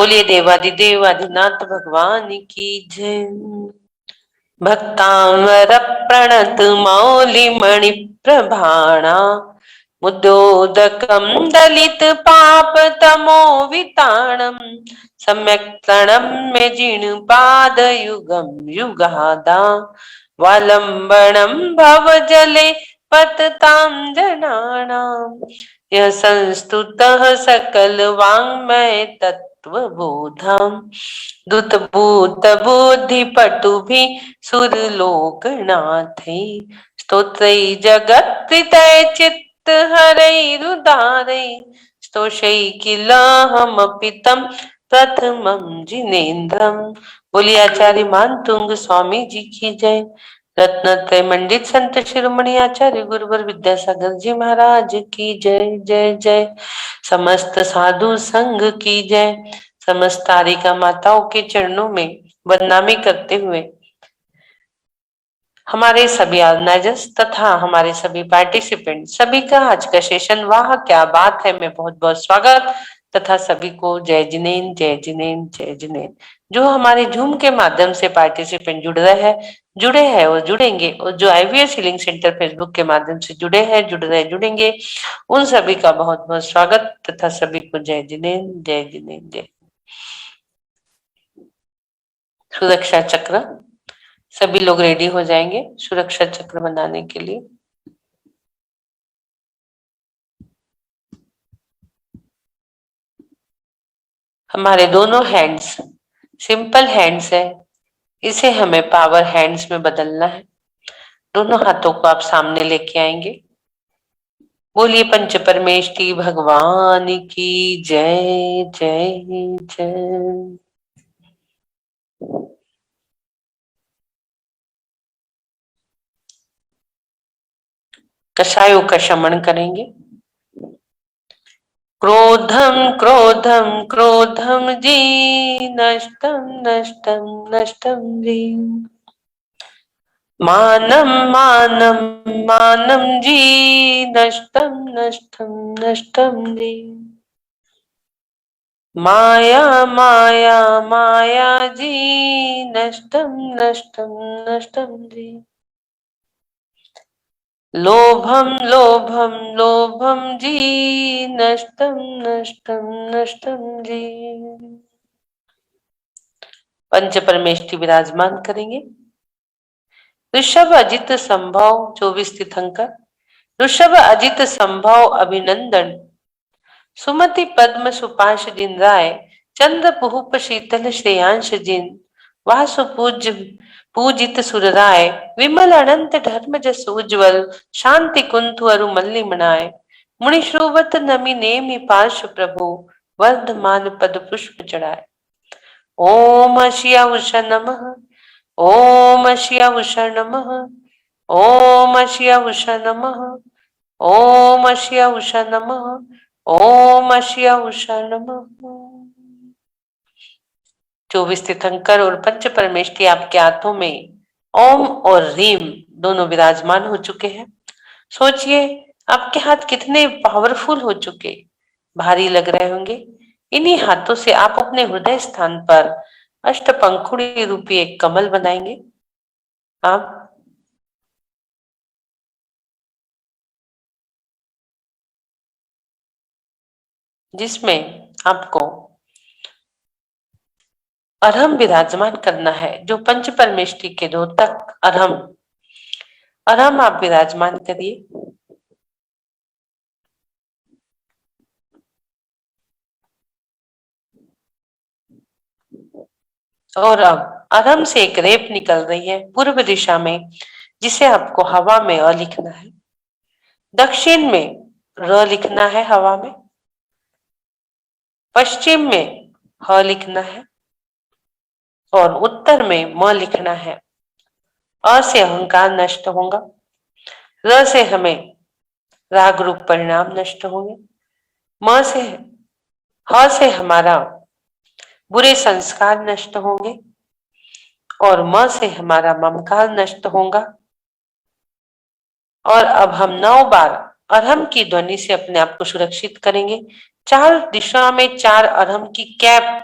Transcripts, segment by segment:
बोलिए देवादिदेव आदिनाथ भगवान की जय। भक्तांवर प्रणत मौलि मणि प्रभाणा मुद्दोदकं दलित पाप तमो विताणम सम्यक प्रणम्य जिणपाद युगम युगादा वालंबनम भव जले पततां जनानाम यह संस्तुतः सकल वाङ्मय तत्वबोधम् दूत भूत बुद्धि पटु भी सुरलोकनाथे स्तोत्रै जगत्प्रीतै चित्त हरैरुदारै स्तोषै किलाहमपि तं प्रथमं जिनेन्द्रम्। बोलिए आचार्य मान तुंग स्वामी जी की जय। रत्नत्रय मंडित संत शिरोमणि आचार्य गुरुवर विद्यासागर जी महाराज की जय जय जय। समस्त साधु संघ की जय। समस्त तारिका माताओं के चरणों में बदनामी करते हुए हमारे सभी ऑर्गेनाइजर्स तथा हमारे सभी पार्टिसिपेंट सभी का आज का सेशन वाह क्या बात है में बहुत बहुत स्वागत तथा सभी को जय जिनेन जय जिनेन जय जिनेन। जो हमारे जूम के माध्यम से पार्टिसिपेंट जुड़े हैं और जुड़ेंगे, और जो आईवीएस हीलिंग सेंटर फेसबुक के माध्यम से जुड़े हैं जुड़ रहे जुड़ेंगे, उन सभी का बहुत बहुत स्वागत तथा सभी को जय जिनेन जय जिनेन जय। सुरक्षा चक्र, सभी लोग रेडी हो जाएंगे सुरक्षा चक्र बनाने के लिए। हमारे दोनों हैंड्स सिंपल हैंड्स है, इसे हमें पावर हैंड्स में बदलना है। दोनों हाथों को आप सामने लेके आएंगे। बोलिए पंच परमेष्टि भगवान की जय जय जय। कषायों का शमन करेंगे। क्रोधम क्रोधम क्रोधम जी नष्टम नष्टम नष्टम जी। मानम मानम मानम जी नष्टम नष्टम नष्टम जी। माया माया माया जी नष्टम नष्टम नष्टम जी। लोभम लोभम लोभम जी नष्टम नष्टम नष्टम जी। पंच परमेष्टि विराजमान करेंगे। ऋषभ अजित संभव 24 तीर्थंकर। ऋषभ अजित संभव अभिनंदन सुमति पद्म सुपाश जिन राय चंद्र पुहुप शीतल श्रेयांश जिन वासु पूज्य पूजित सुर राय विमल अनंत धर्म जस उज्ज्वल शांति कुंतु अरु मल्ली मनाय मुनि श्रोवत नमि नेमि पार्श्व प्रभु वर्धमान पद पुष्प चढ़ाए। ओम अशिया उषा नमः। ओम अशिया उषा नमः। ओम अशिया उषा नमः। ओम अशिया उषा नमः। ओम अशिया उषा नमः। 24 तीर्थंकर और पंच परमेष्टि आपके हाथों में ओम और रीम दोनों विराजमान हो चुके हैं। सोचिए आपके हाथ कितने पावरफुल हो चुके, भारी लग रहे होंगे। इन्हीं हाथों से आप अपने हृदय स्थान पर अष्टपंखुड़ी रूपी एक कमल बनाएंगे। आप जिसमें आपको अरहम विराजमान करना है, जो पंच परमेष्टि के द्योतक अरहम अरहम आप विराजमान करिए। और अब अरहम से एक रेप निकल रही है पूर्व दिशा में, जिसे आपको हवा में अ लिखना है, दक्षिण में र लिखना है हवा में, पश्चिम में ह लिखना है और उत्तर में म लिखना है। अ से अहंकार नष्ट होगा, र से हमें राग रूप परिणाम नष्ट होंगे, म से ह से हमारा बुरे संस्कार नष्ट होंगे और म से हमारा ममकार नष्ट होगा। और अब हम 9 बार अरहम की ध्वनि से अपने आप को सुरक्षित करेंगे। 4 दिशा में 4 अरहम की कैप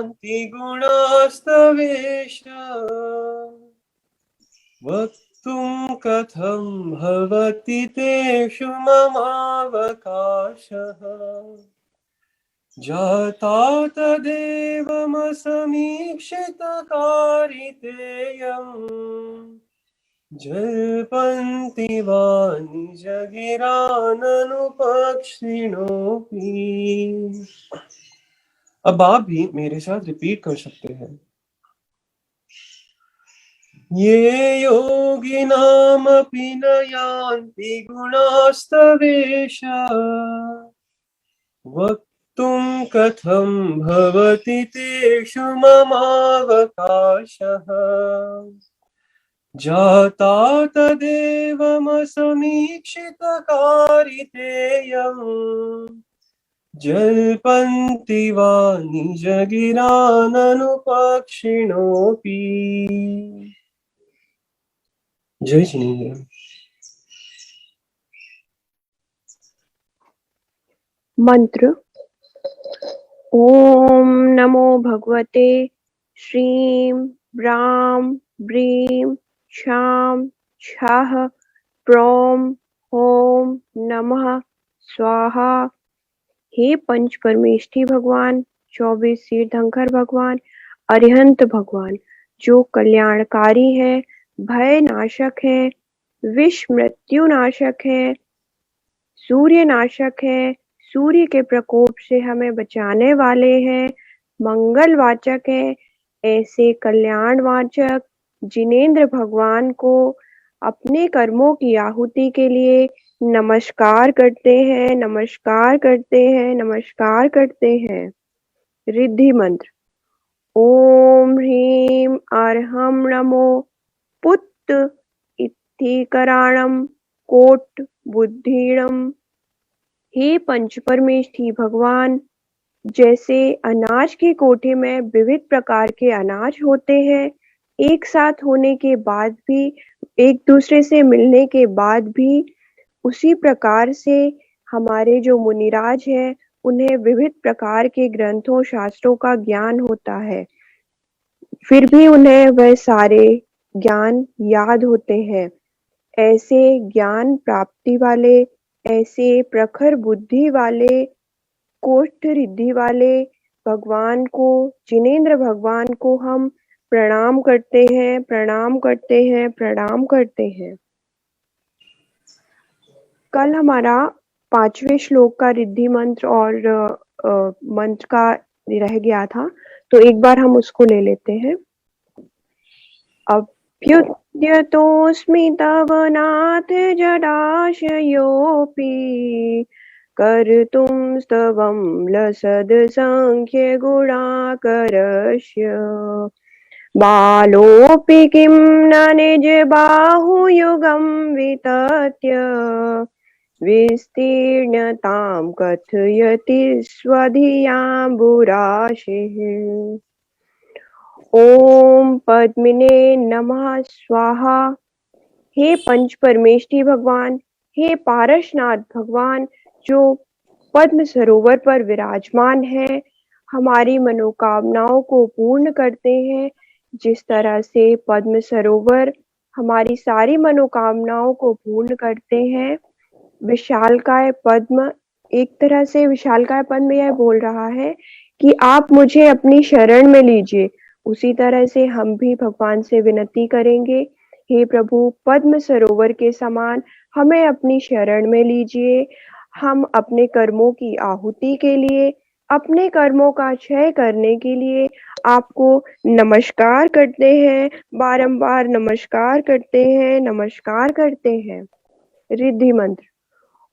यान्ति गुणास्तवेश वक्तुं कथं भवति तेषु ममावकाशः जाता तदेवमसमीक्षितकारितेयम् जल्पन्ति वा निजगिराननुपक्षिणोऽपि। अब आप भी मेरे साथ रिपीट कर सकते हैं। ये योगिनामपि न यान्ति गुणास्तवेश वक्तुं कथं भवति तेषु ममावकाशः जाता तदेवमसमीक्षितकारितेयम् जल्पन्ति वा निजगिराननुपक्षिणोऽपि। जय जिनेन्द्र। मंत्र। ओम नमो भगवते श्रीं ब्रां ब्रीं शां छः प्रों ओम नमः स्वाहा। हे पंच परमेष्ठी भगवान, 24 तीर्थंकर भगवान, अरिहंत भगवान, जो कल्याणकारी है, भय नाशक है, विष मृत्यु नाशक है, सूर्य नाशक है, सूर्य के प्रकोप से हमें बचाने वाले हैं, मंगल वाचक है, ऐसे कल्याण वाचक जिनेंद्र भगवान को अपने कर्मों की आहुति के लिए नमस्कार करते हैं, नमस्कार करते हैं, नमस्कार करते हैं। रिद्धि मंत्र। ओम ह्रीं अर्हं नमो पुत्त इत्थिकराणं कोट बुद्धिणम्। हे पंच परमेष्ठी भगवान, जैसे अनाज के कोठे में विविध प्रकार के अनाज होते हैं, एक साथ होने के बाद भी, एक दूसरे से मिलने के बाद भी, उसी प्रकार से हमारे जो मुनिराज हैं, उन्हें विविध प्रकार के ग्रंथों शास्त्रों का ज्ञान होता है, फिर भी उन्हें वह सारे ज्ञान याद होते हैं। ऐसे ज्ञान प्राप्ति वाले, ऐसे प्रखर बुद्धि वाले, कोष्ठ रिद्धि वाले भगवान को, जिनेंद्र भगवान को हम प्रणाम करते हैं, प्रणाम करते हैं, प्रणाम करते हैं। कल हमारा 5वें श्लोक का रिद्धि मंत्र और मंत्र का रह गया था, तो एक बार हम उसको ले लेते हैं। अभ्युद्यतोऽस्मि तव नाथ जडाशयोऽपि कर्तुं स्तवं लसद्संख्य गुणाकरस्य बालोऽपि किं न निजबाहुयुगं वितत्य विस्तीर्णतां कथयति स्वधियाम्बुराशिः। ओम पद्मिने नमः स्वाहा। हे पंच परमेष्ठी भगवान, हे पारसनाथ भगवान, जो पद्म सरोवर पर विराजमान है, हमारी मनोकामनाओं को पूर्ण करते हैं। जिस तरह से पद्म सरोवर हमारी सारी मनोकामनाओं को पूर्ण करते हैं, विशालकाय पद्म, एक तरह से विशालकाय पद्म यह बोल रहा है कि आप मुझे अपनी शरण में लीजिए। उसी तरह से हम भी भगवान से विनती करेंगे, हे प्रभु, पद्म सरोवर के समान हमें अपनी शरण में लीजिए। हम अपने कर्मों की आहुति के लिए, अपने कर्मों का क्षय करने के लिए आपको नमस्कार करते हैं, बारंबार नमस्कार करते हैं, नमस्कार करते हैं। रिद्धि मंत्र।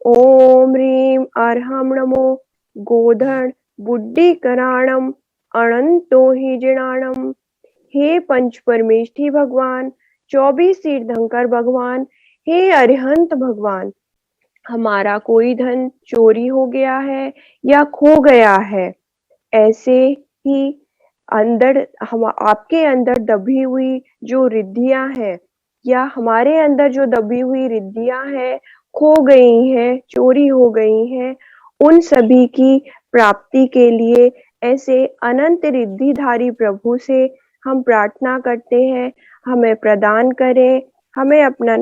ओम ह्रीं अर्हं नमो गोधन बुद्धिकराणम अनंतो हि जिणाणम। हे पंच परमेष्ठी भगवान, 24 तीर्थंकर भगवान, हे अरिहंत भगवान, हमारा कोई धन चोरी हो गया है या खो गया है, ऐसे ही अंदर हम आपके अंदर दबी हुई जो रिद्धियां हैं, या हमारे अंदर जो दबी हुई रिद्धियां हैं, खो गई हैं, चोरी हो गई हैं, उन सभी की प्राप्ति के लिए ऐसे अनंत रिद्धिधारी प्रभु से हम प्रार्थना करते हैं, हमें प्रदान करें, हमें अपना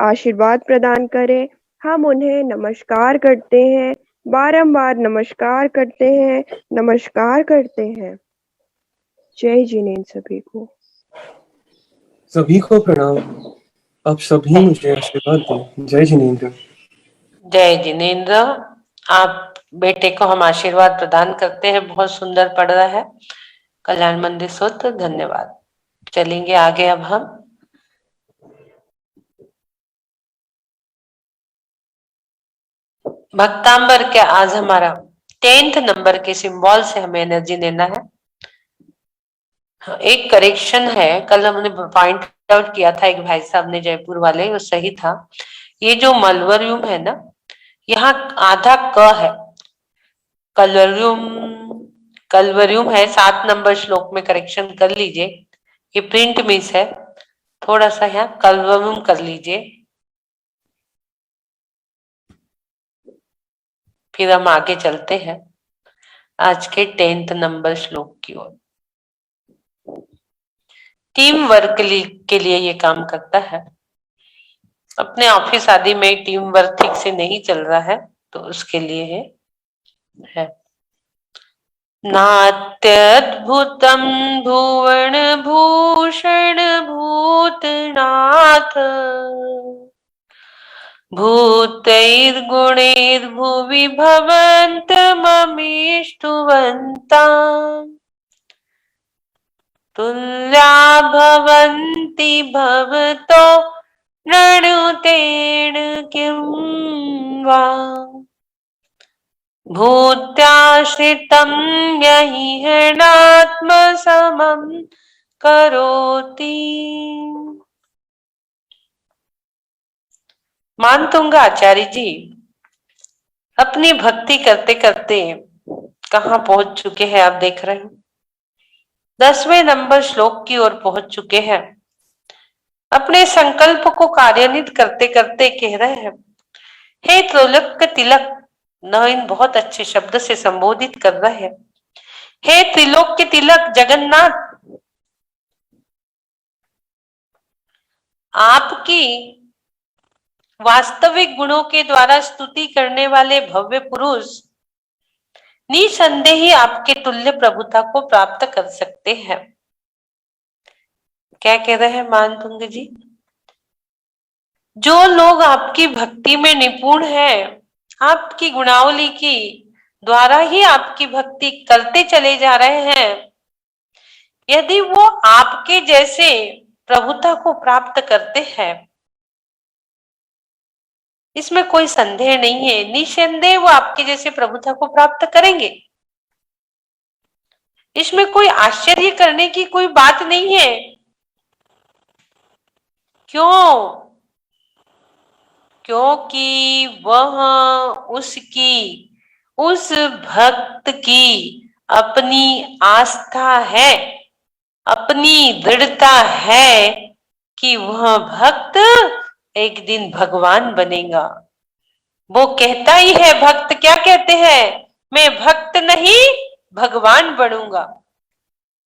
आशीर्वाद प्रदान करें। हम उन्हें नमस्कार करते हैं, बारंबार नमस्कार करते हैं, नमस्कार करते हैं। जय जिनेन्द्र सभी को। सभी को प्रणाम। आप सभी मुझे आशीर्वाद दें। जय जिनेन्द्र। जय जिनेन्द्र। आप बेटे को हम आशीर्वाद प्रदान करते हैं, बहुत सुंदर पढ़ रहा है कल्याण मंदिर सूत्र। धन्यवाद। चलेंगे आगे अब हम। भक्तांबर के आज हमारा 10th नंबर के सिंबल से हमें एनर्जी लेना है। एक करेक्शन है, कल हमने पॉइंट आउट किया था एक भाई साहब ने जयपुर वाले, वो सही था। ये जो मलवरियम है ना, यहाँ आधा क है, कलवरियम कलवरियम है। 7 नंबर श्लोक में करेक्शन कर लीजिए, ये प्रिंट मिस है, थोड़ा सा यहाँ कलवरियम कर लीजिए। फिर हम आगे चलते हैं आज के 10th नंबर श्लोक की ओर। टीम वर्क के लिए ये काम करता है। अपने ऑफिस आदि में टीम वर्क ठीक से नहीं चल रहा है तो उसके लिए है। नात्यद्भुतं भुवन भूषण भूतनाथ भूतैर्गुणैर्भुवि भवन्तममीष्टुवन्ताम् तुल्या भवन्ति भवतो नृतेन किं वा भूत्याश्रितं यहि हृणात्मसमं करोति। मानतुंगा आचार्य जी अपनी भक्ति करते करते कहाँ पहुंच चुके हैं आप देख रहे हैं। 10वें नंबर श्लोक की ओर पहुंच चुके हैं। अपने संकल्प को कार्यान्वित करते करते कह रहे हैं, हे त्रिलोक तिलक, न इन बहुत अच्छे शब्द से संबोधित कर रहे हैं। हे त्रिलोक के तिलक जगन्नाथ, आपकी वास्तविक गुणों के द्वारा स्तुति करने वाले भव्य पुरुष निसंदेह ही आपके तुल्य प्रभुता को प्राप्त कर सकते हैं। क्या कह रहे हैं मानतुंग जी? जो लोग आपकी भक्ति में निपुण हैं, आपकी गुणावली की द्वारा ही आपकी भक्ति करते चले जा रहे हैं, यदि वो आपके जैसे प्रभुता को प्राप्त करते हैं, इसमें कोई संदेह नहीं है, निसंदेह वो आपके जैसे प्रभुता को प्राप्त करेंगे। इसमें कोई आश्चर्य करने की कोई बात नहीं है। क्यों? क्योंकि वह उस भक्त की अपनी आस्था है, अपनी दृढ़ता है कि वह भक्त एक दिन भगवान बनेगा। वो कहता ही है, भक्त क्या कहते हैं, मैं भक्त नहीं भगवान बनूंगा।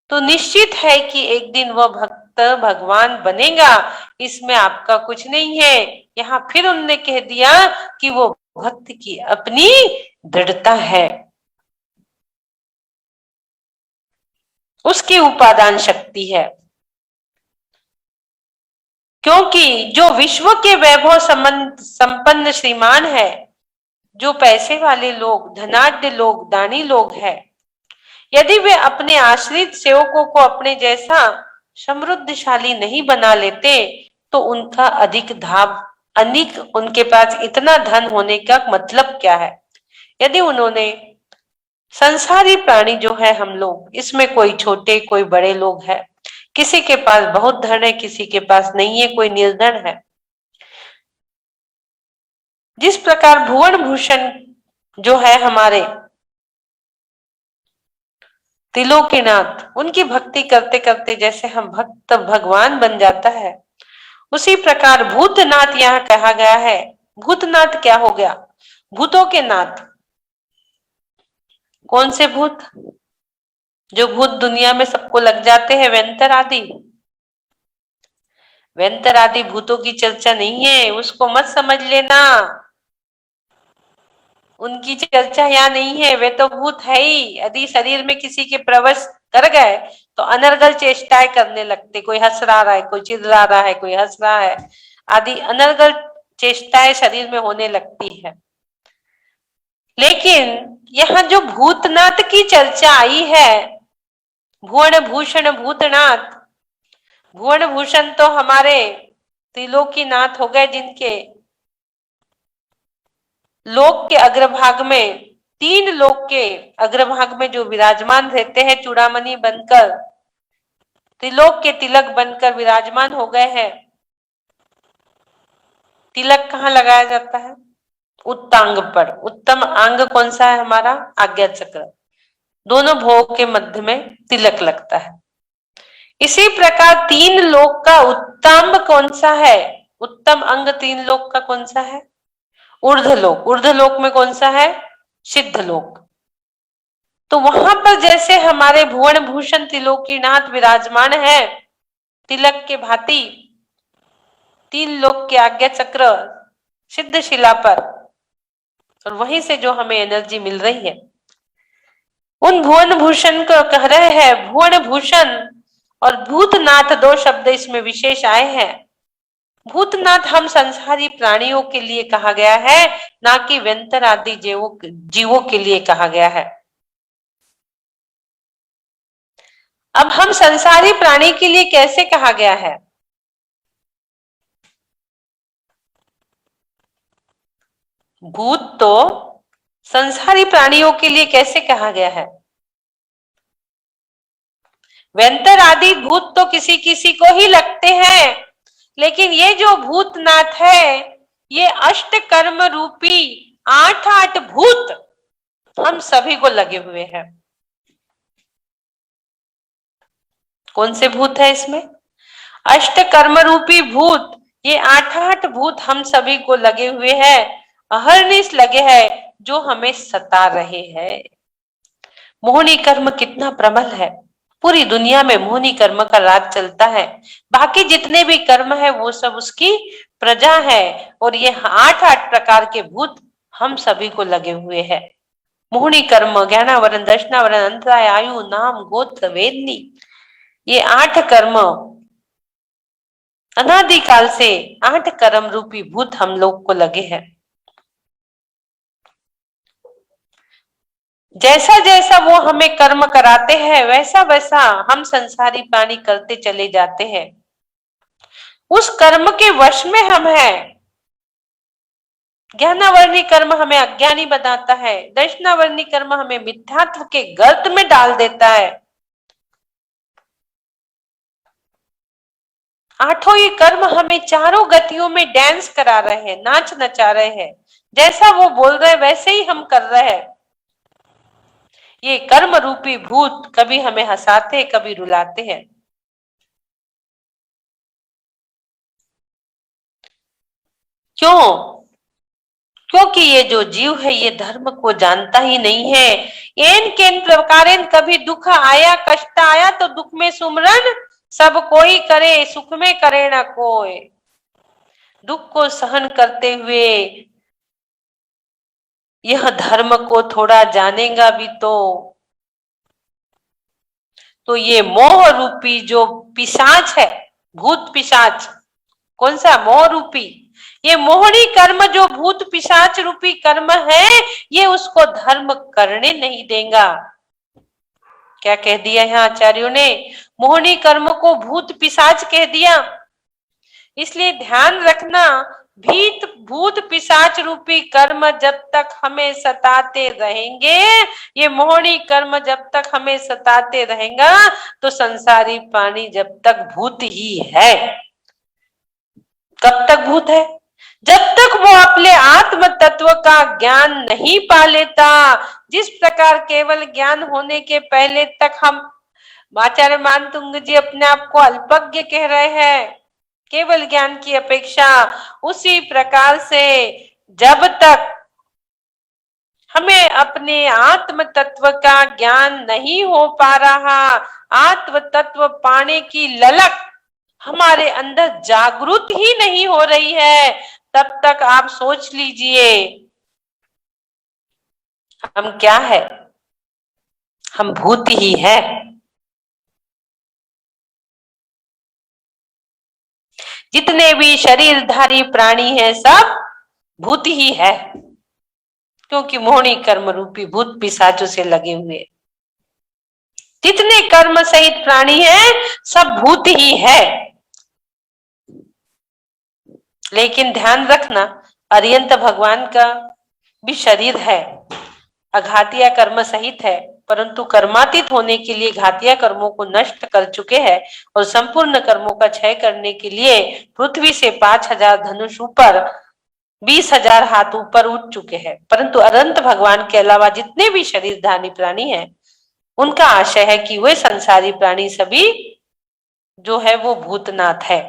तो निश्चित है कि एक दिन वह भक्त भगवान बनेगा, इसमें आपका कुछ नहीं है। यहाँ फिर उन्होंने कह दिया कि वो भक्त की अपनी दृढ़ता है, उसकी उपादान शक्ति है। क्योंकि जो विश्व के वैभव संपन्न श्रीमान है, जो पैसे वाले लोग, धनाढ्य लोग, दानी लोग हैं, यदि वे अपने आश्रित सेवकों को अपने जैसा समृद्धशाली नहीं बना लेते तो उनका उनके पास इतना धन होने का मतलब क्या है। यदि उन्होंने संसारी प्राणी जो है हम लोग, इसमें कोई छोटे कोई बड़े लोग हैं, किसी के पास बहुत धन है, किसी के पास नहीं है, कोई निर्धन है। जिस प्रकार भुवन भूषण जो है हमारे त्रिलोकीनाथ, उनकी भक्ति करते करते जैसे हम भक्त भगवान बन जाता है, उसी प्रकार भूतनाथ यहाँ कहा गया है। भूतनाथ क्या हो गया? भूतों के नाथ। कौन से भूत? जो भूत दुनिया में सबको लग जाते हैं, व्यंतर आदि, व्यंतर आदि भूतों की चर्चा नहीं है, उसको मत समझ लेना। उनकी चर्चा यहाँ नहीं है, वे तो भूत है ही। यदि शरीर में किसी के प्रवेश कर गए तो अनर्गल चेष्टाएं करने लगते, कोई हंस रहा है, कोई चिल्ला रहा है, कोई हंस रहा है, आदि अनर्गल चेष्टाएं शरीर में होने लगती है। लेकिन यहाँ जो भूतनाथ की चर्चा आई है, भुवन भूषण भूतनाथ, भुवन भूषण तो हमारे त्रिलोकीनाथ हो गए, जिनके लोक के अग्रभाग में, तीन लोक के अग्रभाग में जो विराजमान रहते हैं, चूड़ामणि बनकर, त्रिलोक के तिलक बनकर विराजमान हो गए हैं। तिलक कहाँ लगाया जाता है? उत्तांग पर। उत्तम अंग कौन सा है? हमारा आज्ञा चक्र। दोनों भोग के मध्य में तिलक लगता है। इसी प्रकार तीन लोक का उत्तम कौन सा है? उत्तम अंग तीन लोक का कौन सा है? ऊर्ध्वलोक। ऊर्ध्वलोक में कौन सा है? सिद्धलोक। तो वहां पर जैसे हमारे भुवन भूषण त्रिलोकीनाथ विराजमान है तिलक के भांति, तीन लोक के आज्ञा चक्र सिद्ध शिला पर, और वहीं से जो हमें एनर्जी मिल रही है, उन भुवन भूषण को कह रहे हैं। भुवन भूषण और भूतनाथ दो शब्द इसमें विशेष आए हैं। भूतनाथ हम संसारी प्राणियों के लिए कहा गया है, ना कि व्यंतर आदि जीवों के लिए कहा गया है। अब हम संसारी प्राणी के लिए कैसे कहा गया है? भूत तो संसारी प्राणियों के लिए कैसे कहा गया है? व्यंतर आदि भूत तो किसी किसी को ही लगते हैं, लेकिन ये जो भूतनाथ है, ये अष्ट कर्म रूपी 8 भूत हम सभी को लगे हुए हैं। कौन से भूत है इसमें? अष्ट कर्म रूपी भूत। ये 8 भूत हम सभी को लगे हुए हैं, अहरनिश लगे हैं, जो हमें सता रहे हैं। मोहनी कर्म कितना प्रबल है। पूरी दुनिया में मोहनी कर्म का राज चलता है। बाकी जितने भी कर्म है वो सब उसकी प्रजा है, और ये 8 प्रकार के भूत हम सभी को लगे हुए हैं। मोहनी कर्म, ज्ञानावरण, दर्शनावरण, अंतराय, आयु, नाम, गोत्र, वेदनी, ये 8 कर्म अनादिकाल से 8 कर्म रूपी भूत हम लोग को लगे हैं। जैसा जैसा वो हमें कर्म कराते हैं, वैसा वैसा हम संसारी प्राणी करते चले जाते हैं। उस कर्म के वश में हम हैं। ज्ञानावर्णी कर्म हमें अज्ञानी बनाता है, दर्शनावर्णी कर्म हमें मिथ्यात्व के गर्त में डाल देता है। 8 ही कर्म हमें चारों गतियों में डांस करा रहे हैं, नाच नचा रहे हैं। जैसा वो बोल रहे हैं वैसे ही हम कर रहे हैं। ये कर्म रूपी भूत कभी हमें हंसाते, कभी रुलाते हैं। क्यों? क्योंकि ये जो जीव है, ये धर्म को जानता ही नहीं है। एन केन प्रकारेन कभी दुख आया, कष्ट आया तो दुख में सुमरन सब कोई करे, सुख में करे ना कोई। दुख को सहन करते हुए यह धर्म को थोड़ा जानेगा भी तो ये मोह रूपी जो पिशाच है, भूत पिशाच, कौन सा? मोह रूपी। ये मोहनी कर्म जो भूत पिशाच रूपी कर्म है, ये उसको धर्म करने नहीं देगा। क्या कह दिया यहाँ आचार्यों ने? मोहनी कर्म को भूत पिशाच कह दिया। इसलिए ध्यान रखना, भूत पिशाच रूपी कर्म जब तक हमें सताते रहेंगे, ये मोहनी कर्म जब तक हमें सताते रहेगा, तो संसारी प्राणी जब तक भूत ही है। कब तक भूत है? जब तक वो अपने आत्म तत्व का ज्ञान नहीं पा लेता। जिस प्रकार केवल ज्ञान होने के पहले तक हम आचार्य मानतुंग जी अपने आप को अल्पज्ञ कह रहे हैं, केवल ज्ञान की अपेक्षा, उसी प्रकार से जब तक हमें अपने आत्म तत्व का ज्ञान नहीं हो पा रहा, आत्म तत्व पाने की ललक हमारे अंदर जागृत ही नहीं हो रही है, तब तक आप सोच लीजिए हम क्या है, हम भूत ही है। जितने भी शरीरधारी प्राणी हैं सब भूत ही है, क्योंकि मोहनी कर्म रूपी भूत पिशाचों से लगे हुए। जितने कर्म सहित प्राणी हैं सब भूत ही है। लेकिन ध्यान रखना, अरियंत भगवान का भी शरीर है, अघातिया कर्म सहित है, परंतु कर्मातीत होने के लिए घातिया कर्मों को नष्ट कर चुके हैं और संपूर्ण कर्मों का क्षय करने के लिए पृथ्वी से 5000 धनुष ऊपर, 20,000 हाथ ऊपर उठ चुके हैं। परंतु अनंत भगवान के अलावा जितने भी शरीरधारी प्राणी हैं, उनका आशय है कि वे संसारी प्राणी सभी जो है वो भूतनाथ है।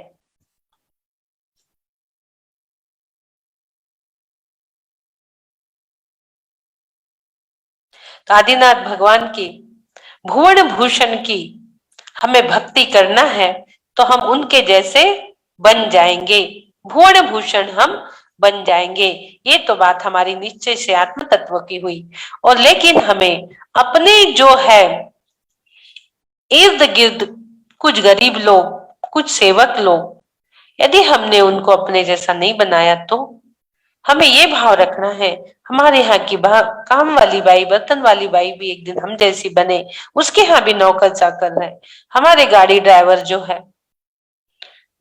आदिनाथ भगवान की भुवन भूषण की हमें भक्ति करना है तो हम उनके जैसे बन जाएंगे, भुवन भूषण हम बन जाएंगे। ये तो बात हमारी निश्चय से आत्म तत्व की हुई। और लेकिन हमें अपने जो है इर्द गिर्द कुछ गरीब लोग, कुछ सेवक लोग, यदि हमने उनको अपने जैसा नहीं बनाया तो हमें ये भाव रखना है हमारे यहाँ की काम वाली बाई, बर्तन वाली बाई भी एक दिन हम जैसी बने, उसके यहाँ भी नौकर चाकर रहे, हमारे गाड़ी ड्राइवर जो है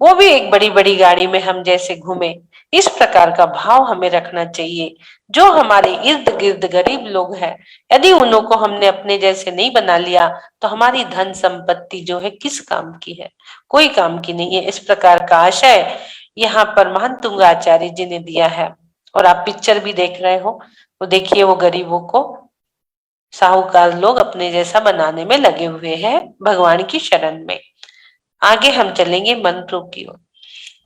वो भी एक बड़ी बड़ी गाड़ी में हम जैसे घूमे। इस प्रकार का भाव हमें रखना चाहिए। जो हमारे इर्द गिर्द गरीब लोग हैं, यदि उन्हों को हमने अपने जैसे नहीं बना लिया तो हमारी धन संपत्ति जो है किस काम की है, कोई काम की नहीं है। इस प्रकार का आशय यहाँ पर महान तुंग आचार्य जी ने दिया है। और आप पिक्चर भी देख रहे हो, वो देखिए वो गरीबों को साहूकार लोग अपने जैसा बनाने में लगे हुए हैं भगवान की शरण में। आगे हम चलेंगे मंत्रों की ओर।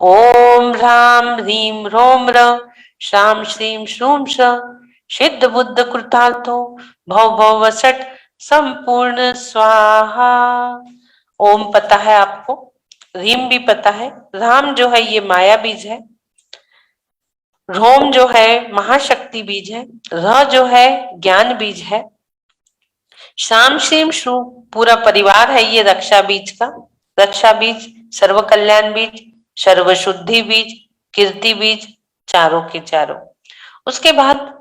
ओम ह्राम ह्रीम ह्रोम र श्राम श्रीम श्रूम श सिद्ध बुद्ध कृतार्थो भव भव वसट संपूर्ण स्वाहा। ओम पता है आपको, ह्रीम भी पता है, राम जो है ये माया बीज है, ह्रोम जो है महाशक्ति बीज है, र जो है ज्ञान बीज है, श्याम श्रीम श्रू पूरा परिवार है ये रक्षा बीज का, रक्षा बीज, सर्व कल्याण बीज, सर्व शुद्धि बीज, कीर्ति बीज, चारों के चारों। उसके बाद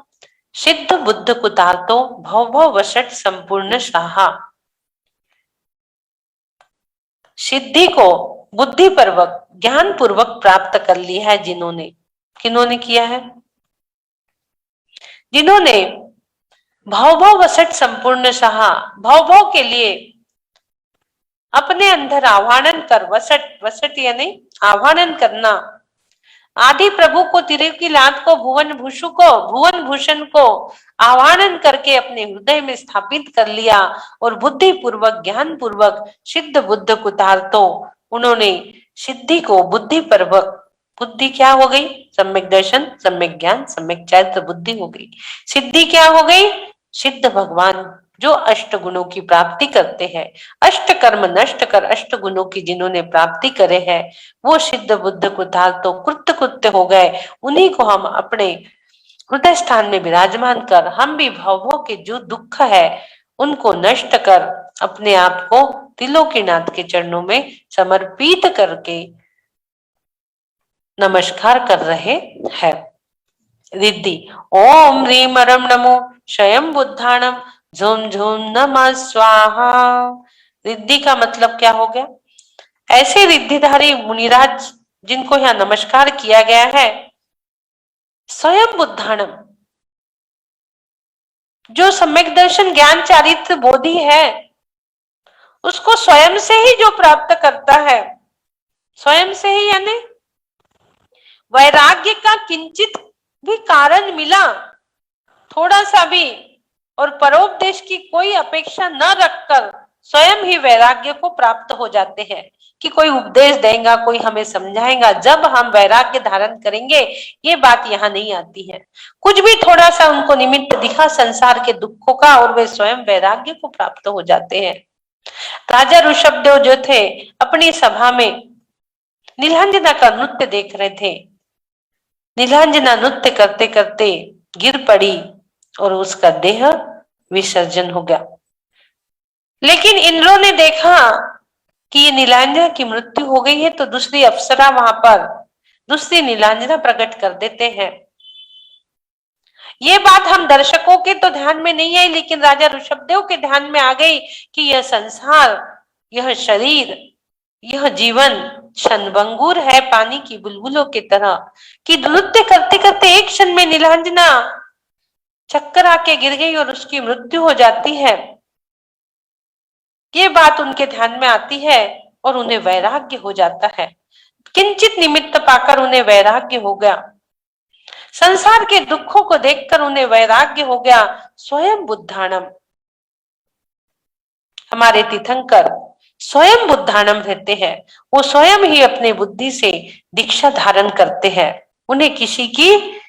सिद्ध बुद्ध कुतार्तो भव भव वसट संपूर्ण साहा, सिद्धि को बुद्धि पूर्वक ज्ञान पूर्वक प्राप्त कर लिया है जिन्होंने, किन्होंने किया है, जिन्होंने भव भव वसट संपूर्ण साहा, भव भव के लिए अपने अंदर आह्वान कर, वसट, वसट यानी आह्वान करना, आदि प्रभु को, तिरे की लात को, भुवन भूषु को, भुवन भूषण को आह्वान करके अपने हृदय में स्थापित कर लिया और बुद्धि पूर्वक ज्ञान पूर्वक सिद्ध बुद्ध कुतार्थो, उन्होंने सिद्धि को बुद्धि पूर्वक, बुद्धि क्या हो गई, सम्यक दर्शन, सम्यक ज्ञान, सम्यक चैत्र बुद्धि हो गई। सिद्धि क्या हो गई, सिद्ध भगवान जो अष्ट गुणों की प्राप्ति करते हैं, अष्ट कर्म नष्ट कर अष्ट गुणों की जिन्होंने प्राप्ति करे है, वो सिद्ध बुद्ध कुतार्थो कृत्य कृत्य हो गए। उन्हीं को हम अपने हृदय स्थान में विराजमान कर हम भी भवों के जो दुख है उनको नष्ट कर अपने आप को त्रिलोकीनाथ के चरणों में समर्पित करके नमस्कार कर रहे हैं। रिद्धि ओम ह्रीम रम नमो स्वयं बुद्धाणम झुम झुम नमः स्वाहा। रिद्धि का मतलब क्या हो गया, ऐसे रिद्धिधारी मुनिराज जिनको यहाँ नमस्कार किया गया है, स्वयं बुद्धाणम जो सम्यक दर्शन ज्ञान चारित्र बोधि है, उसको स्वयं से ही जो प्राप्त करता है, स्वयं से ही यानी वैराग्य का किंचित भी कारण मिला, थोड़ा सा भी, और परोपदेश की कोई अपेक्षा न रखकर स्वयं ही वैराग्य को प्राप्त हो जाते हैं। कि कोई उपदेश देगा, कोई हमें समझाएगा, जब हम वैराग्य धारण करेंगे, ये बात यहाँ नहीं आती है। कुछ भी थोड़ा सा उनको निमित्त दिखा संसार के दुखों का और वे स्वयं वैराग्य को प्राप्त हो जाते हैं। राजा ऋषभदेव जो थे अपनी सभा में नीलांजना का नृत्य देख रहे थे। नीलांजना नृत्य करते करते गिर पड़ी और उसका देह विसर्जन हो गया। लेकिन इंद्रों ने देखा कि ये नीलांजना की मृत्यु हो गई है, तो दूसरी अप्सरा वहां पर दूसरी नीलांजना प्रकट कर देते हैं। ये बात हम दर्शकों के तो ध्यान में नहीं आई, लेकिन राजा ऋषभदेव के ध्यान में आ गई कि यह संसार, यह शरीर, यह जीवन क्षणभंगुर है, पानी की बुलबुलों की तरह, कि नृत्य करते करते एक क्षण में नीलांजना चक्कर आके गिर गई और उसकी मृत्यु हो जाती है। ये बात उनके ध्यान में आती है और उन्हें वैराग्य हो जाता है। किंचित निमित्त पाकर उन्हें वैराग्य हो गया। संसार के दुखों को देखकर उन्हें वैराग्य हो गया। स्वयं बुद्धाणम, हमारे तीर्थंकर स्वयं बुद्धाणम रहते हैं। वो स्वयं ही अपने बुद्धि से दीक्षा धारण करते हैं। उन्हें किसी की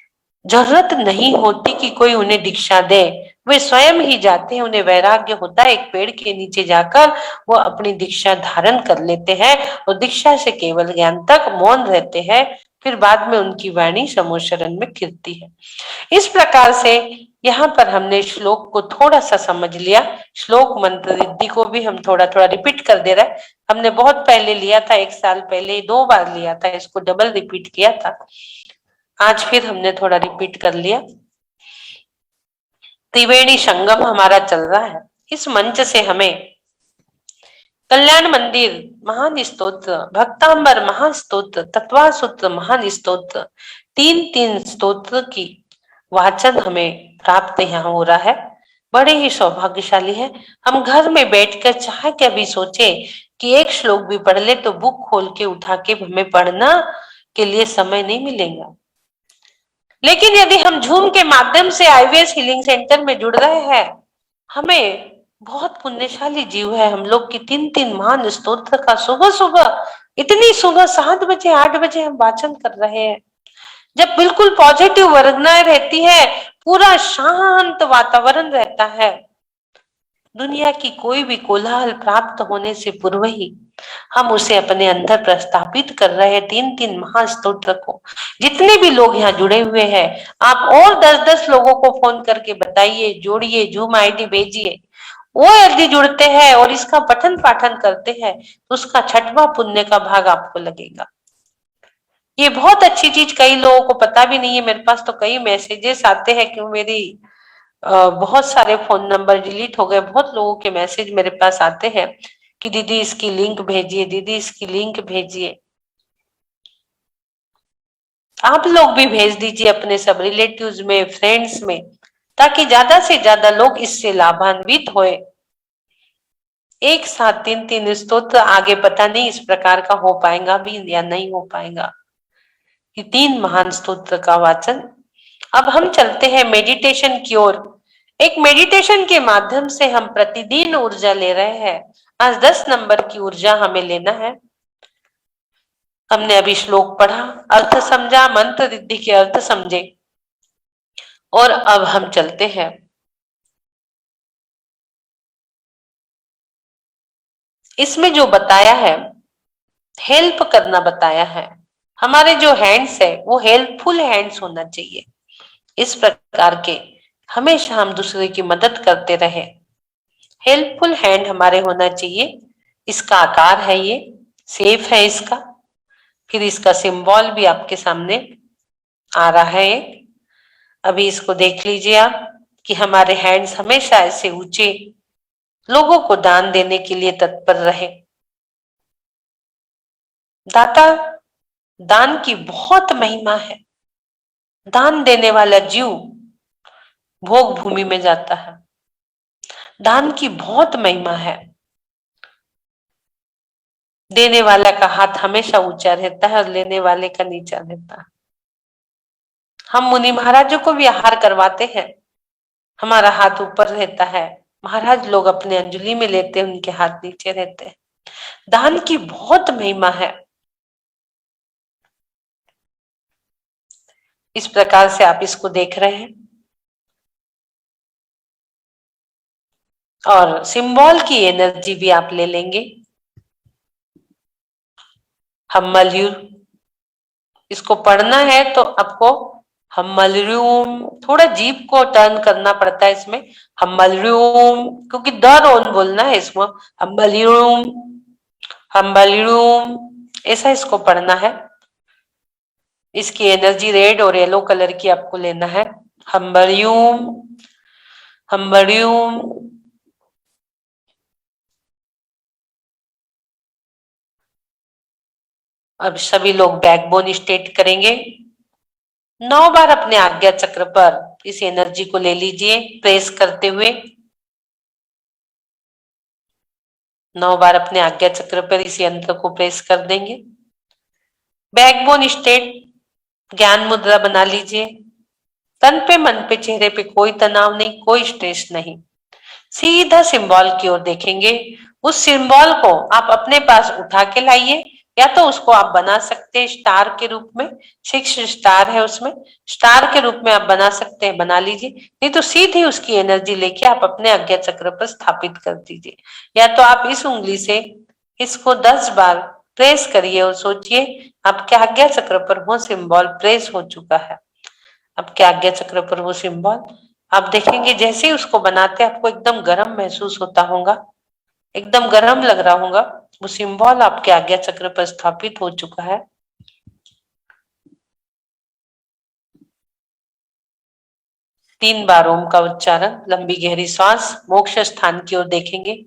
जरूरत नहीं होती कि कोई उन्हें दीक्षा दे, वे स्वयं ही जाते हैं। उन्हें वैराग्य होता है, एक पेड़ के नीचे जाकर वो अपनी दीक्षा धारण कर लेते हैं और दीक्षा से केवल ज्ञान तक मौन रहते हैं। फिर बाद में उनकी वाणी समोशरण में खिलती है। इस प्रकार से यहाँ पर हमने श्लोक को थोड़ा सा समझ लिया। श्लोक मंत्र रिद्धि को भी हम थोड़ा थोड़ा रिपीट कर दे रहे हैं। हमने बहुत पहले लिया था, 1 साल पहले 2 बार लिया था, इसको डबल रिपीट किया था। आज फिर हमने थोड़ा रिपीट कर लिया। त्रिवेणी संगम हमारा चल रहा है। इस मंच से हमें कल्याण मंदिर महान स्तोत्र, भक्तांबर महास्तोत्र, तत्वासूत्र महान स्तोत्र, 3 स्तोत्र की वाचन हमें प्राप्त यहाँ हो रहा है। बड़े ही सौभाग्यशाली है। हम घर में बैठकर चाहे क्या भी सोचे कि एक श्लोक भी पढ़ ले तो बुक खोल के उठा के हमें पढ़ना के लिए समय नहीं मिलेगा। लेकिन यदि हम जूम के माध्यम से आईवीएस हीलिंग सेंटर में जुड़ रहे हैं, हमें बहुत पुण्यशाली जीव है हम लोग की 3 महान स्तोत्र का सुबह सुबह, इतनी सुबह 7 बजे 8 बजे हम वाचन कर रहे हैं। जब बिल्कुल पॉजिटिव वर्गनाएं रहती है, पूरा शांत वातावरण रहता है, दुनिया की कोई भी कोलाहल प्राप्त होने से पूर्व ही हम उसे अपने अंदर प्रस्थापित कर रहे हैं। 3 महास्तोत्र को जितने भी लोग यहाँ जुड़े हुए हैं, आप और 10-10 लोगों को फोन करके बताइए, जोड़िए, जूम आईडी भेजिए। वो यदि जुड़ते हैं और इसका पठन पाठन करते हैं तो उसका 6वां पुण्य का भाग आपको लगेगा। ये बहुत अच्छी चीज कई लोगों को पता भी नहीं है। मेरे पास तो कई मैसेजेस आते हैं कि मेरी बहुत सारे फोन नंबर डिलीट हो गए। बहुत लोगों के मैसेज मेरे पास आते हैं कि दीदी इसकी लिंक भेजिए, दीदी इसकी लिंक भेजिए। आप लोग भी भेज दीजिए अपने सब रिलेटिव्स में, फ्रेंड्स में, ताकि ज्यादा से ज्यादा लोग इससे लाभान्वित होए। एक साथ 3 स्तोत्र, आगे पता नहीं इस प्रकार का हो पाएगा भी या नहीं हो पाएगा। ये 3 महान स्तोत्र का वाचन। अब हम चलते हैं मेडिटेशन की ओर। एक मेडिटेशन के माध्यम से हम प्रतिदिन ऊर्जा ले रहे हैं। आज 10 नंबर की ऊर्जा हमें लेना है। हमने अभी श्लोक पढ़ा, अर्थ समझा, मंत्र रिद्धि के अर्थ समझे, और अब हम चलते हैं इसमें जो बताया है, हेल्प करना बताया है। हमारे जो हैंड्स है वो हेल्पफुल हैंड्स होना चाहिए। इस प्रकार के हमेशा हम दूसरे की मदद करते रहे। हेल्पफुल हैंड हमारे होना चाहिए। इसका आकार है, ये सेफ है इसका। फिर इसका सिंबल भी आपके सामने आ रहा है। अभी इसको देख लीजिए आप कि हमारे हैंड्स हमेशा ऐसे ऊंचे लोगों को दान देने के लिए तत्पर रहे। दाता, दान की बहुत महिमा है। दान देने वाला जीव भोग भूमि में जाता है। दान की बहुत महिमा है। देने वाला का हाथ हमेशा ऊंचा रहता है और लेने वाले का नीचा रहता है। हम मुनि महाराजों को भी आहार करवाते हैं, हमारा हाथ ऊपर रहता है। महाराज लोग अपने अंजलि में लेते हैं, उनके हाथ नीचे रहते हैं। दान की बहुत महिमा है। इस प्रकार से आप इसको देख रहे हैं। और सिंबल की एनर्जी भी आप ले लेंगे। हम्मल्यू, इसको पढ़ना है तो आपको हम्मल्यूम, थोड़ा जीभ को टर्न करना पड़ता है इसमें। हम्मल्यूम, क्योंकि द रोन बोलना है इसमें। हम्मल्यूम, हम्मल्यूम, ऐसा इसको पढ़ना है। इसकी एनर्जी रेड और येलो कलर की आपको लेना है। हम्बरियूम, हम्बरियूम। अब सभी लोग बैकबोन स्ट्रेट करेंगे। 9 बार अपने आज्ञा चक्र पर इस एनर्जी को ले लीजिए, प्रेस करते हुए। 9 बार अपने आज्ञा चक्र पर इस यंत्र को प्रेस कर देंगे। बैकबोन स्ट्रेट, ज्ञान मुद्रा बना लीजिए। तन पे, मन पे, चेहरे पे कोई तनाव नहीं, कोई स्ट्रेस नहीं। सीधा सिंबल की ओर देखेंगे। उस सिंबल को आप अपने पास उठा के लाइए, या तो उसको आप बना सकते हैं स्टार के रूप में। 6 स्टार है उसमें, स्टार के रूप में आप बना सकते हैं, बना लीजिए। नहीं तो सीधी उसकी एनर्जी लेके आप अपने आज्ञा चक्र पर स्थापित कर दीजिए। या तो आप इस उंगली से इसको 10 बार प्रेस करिए और सोचिए आपके आज्ञा चक्र पर वो सिंबल प्रेस हो चुका है। आपके आज्ञा चक्र पर वो सिंबल आप देखेंगे, जैसे ही उसको बनाते आपको एकदम गर्म महसूस होता होगा, एकदम गर्म लग रहा होगा। वो सिंबल आपके आज्ञा चक्र पर स्थापित हो चुका है। तीन बार ओम का उच्चारण, लंबी गहरी सांस, मोक्ष स्थान की ओर देखेंगे।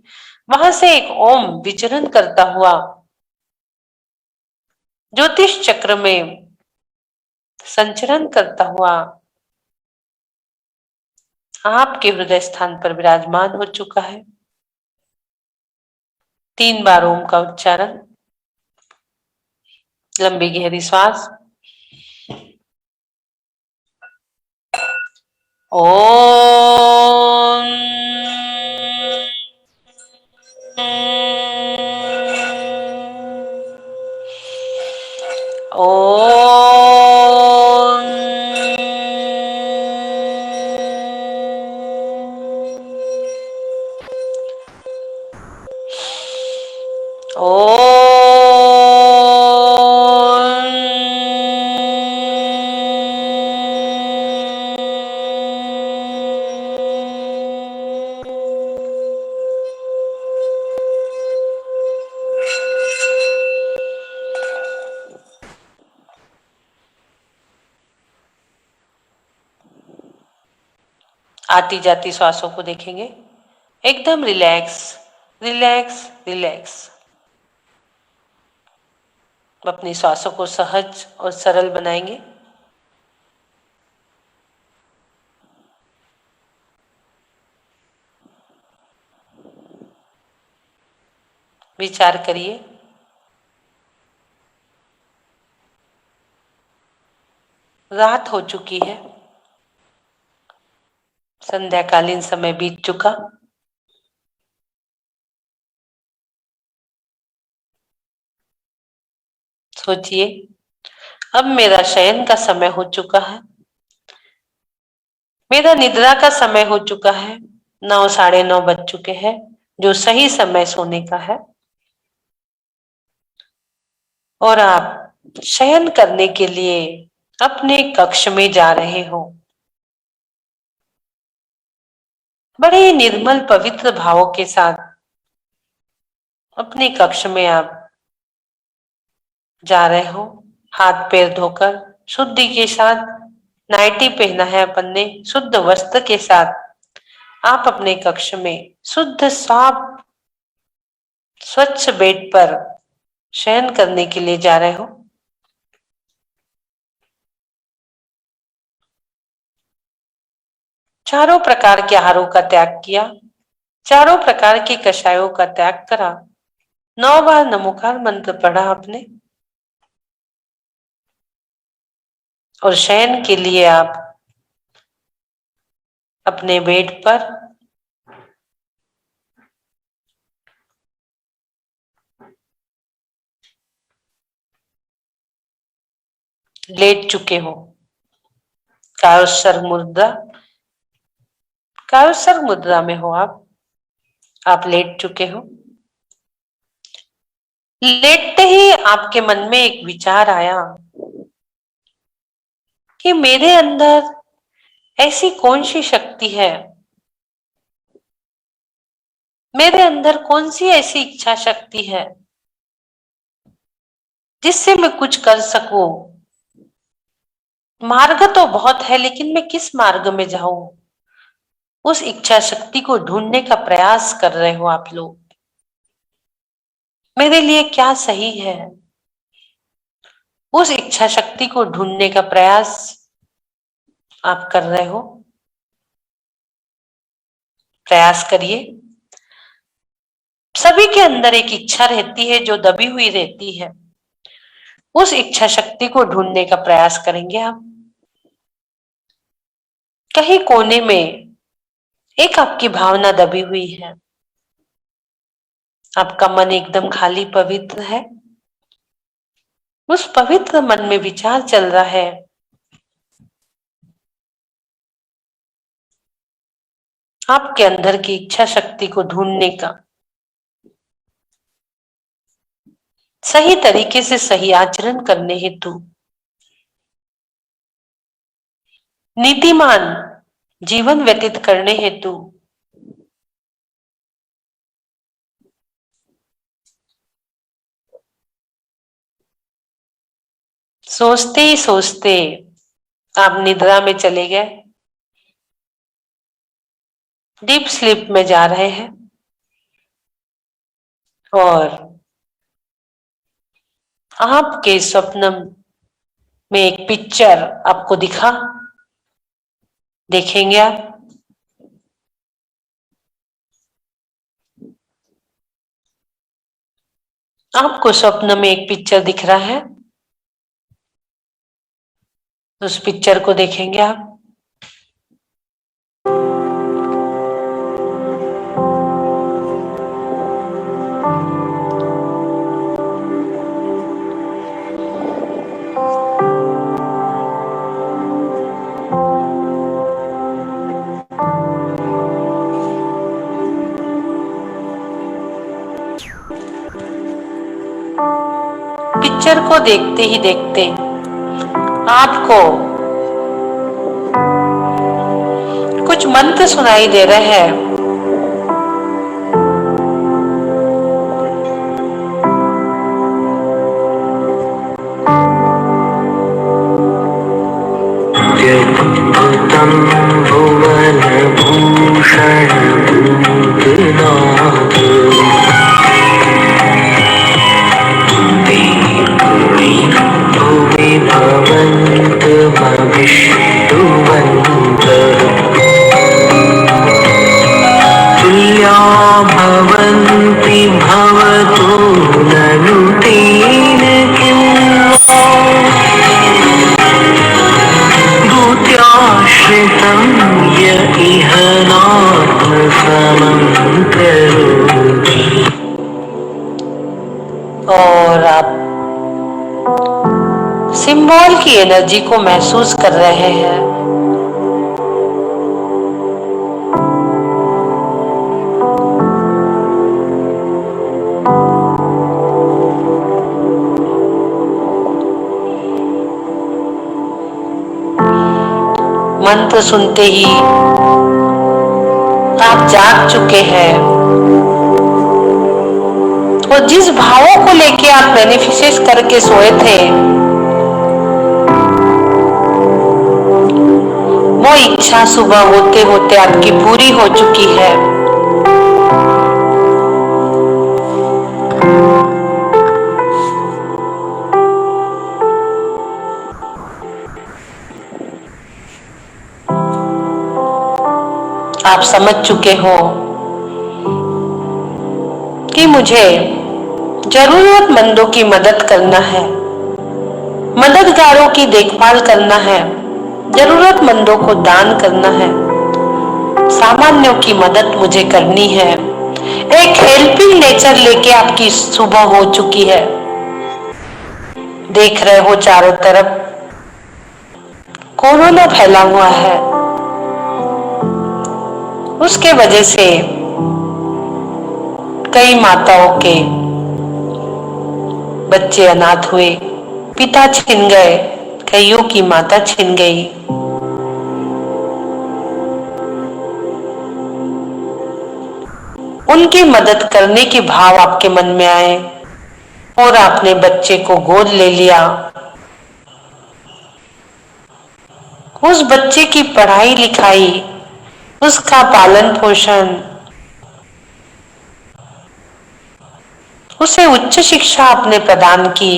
वहां से एक ओम विचरण करता हुआ ज्योतिष चक्र में संचरण करता हुआ आपके हृदय स्थान पर विराजमान हो चुका है। 3 बार ओम का उच्चारण, लंबी गहरी श्वास। ओम आती जाती श्वासों को देखेंगे। एकदम रिलैक्स, रिलैक्स, रिलैक्स। अपनी श्वासों को सहज और सरल बनाएंगे। विचार करिए, रात हो चुकी है, संध्याकालीन समय बीत चुका। सोचिए, अब मेरा शयन का समय हो चुका है, मेरा निद्रा का समय हो चुका है। 9, 9:30 बज चुके हैं, जो सही समय सोने का है। और आप शयन करने के लिए अपने कक्ष में जा रहे हो। बड़े निर्मल पवित्र भावों के साथ अपने कक्ष में आप जा रहे हो। हाथ पैर धोकर शुद्धि के साथ, नाइटी पहना है अपन ने, शुद्ध वस्त्र के साथ आप अपने कक्ष में शुद्ध साफ स्वच्छ बेड पर शयन करने के लिए जा रहे हो। चारों प्रकार के आहारों का त्याग किया, चारों प्रकार के कषायों का त्याग करा। 9 बार नमोकार मंत्र पढ़ा आपने, और शयन के लिए आप अपने बेड पर, लेट चुके हो। कायोत्सर्ग मुद्रा, कायोत्सर्ग मुद्रा में हो आप लेट चुके हो। लेटते ही आपके मन में एक विचार आया कि मेरे अंदर ऐसी कौन सी शक्ति है, मेरे अंदर कौन सी ऐसी इच्छा शक्ति है जिससे मैं कुछ कर सकूं। मार्ग तो बहुत है, लेकिन मैं किस मार्ग में जाऊं? उस इच्छा शक्ति को ढूंढने का प्रयास कर रहे हो आप लोग। मेरे लिए क्या सही है, उस इच्छा शक्ति को ढूंढने का प्रयास आप कर रहे हो। प्रयास करिए। सभी के अंदर एक इच्छा रहती है जो दबी हुई रहती है। उस इच्छा शक्ति को ढूंढने का प्रयास करेंगे आप। कहीं कोने में एक आपकी भावना दबी हुई है, आपका मन एकदम खाली पवित्र है। उस पवित्र मन में विचार चल रहा है, आपके अंदर की इच्छा शक्ति को ढूंढने का, सही तरीके से सही आचरण करने हेतु, नीतिमान जीवन व्यतीत करने हेतु सोचते ही सोचते आप निद्रा में चले गए, डीप स्लीप में जा रहे हैं। और आपके स्वप्न में एक पिक्चर आपको दिखा, देखेंगे आप। आपको स्वप्न में एक पिक्चर दिख रहा है, उस पिक्चर को देखेंगे आप। पिक्चर को देखते ही देखते आपको कुछ मंत्र सुनाई दे रहे हैं। व्यक्तं भुवन भूषण भूतनाथ भुवि भवन्त भविष्यन्तः तुल्या भवन्ति भवतो ननु तेन भूत्याश्रितं य इह नात्मसमं करोति। और आप सिंबल की एनर्जी को महसूस कर रहे हैं। मंत्र सुनते ही आप जाग चुके हैं और जिस भावों को लेके आप मैनिफेस्ट करके सोए थे, वो इच्छा सुबह होते होते आपकी पूरी हो चुकी है। आप समझ चुके हो कि मुझे जरूरतमंदों की मदद करना है, मददगारों की देखभाल करना है, जरूरतमंदों को दान करना है, सामान्यों की मदद मुझे करनी है। एक हेल्पिंग नेचर लेके आपकी सुबह हो चुकी है। देख रहे हो चारों तरफ कोरोना फैला हुआ है, उसके वजह से कई माताओं के बच्चे अनाथ हुए, पिता छिन गए, कईयों की माता छिन गई। उनकी मदद करने के भाव आपके मन में आए और आपने बच्चे को गोद ले लिया। उस बच्चे की पढ़ाई लिखाई, उसका पालन पोषण, उसे उच्च शिक्षा आपने प्रदान की।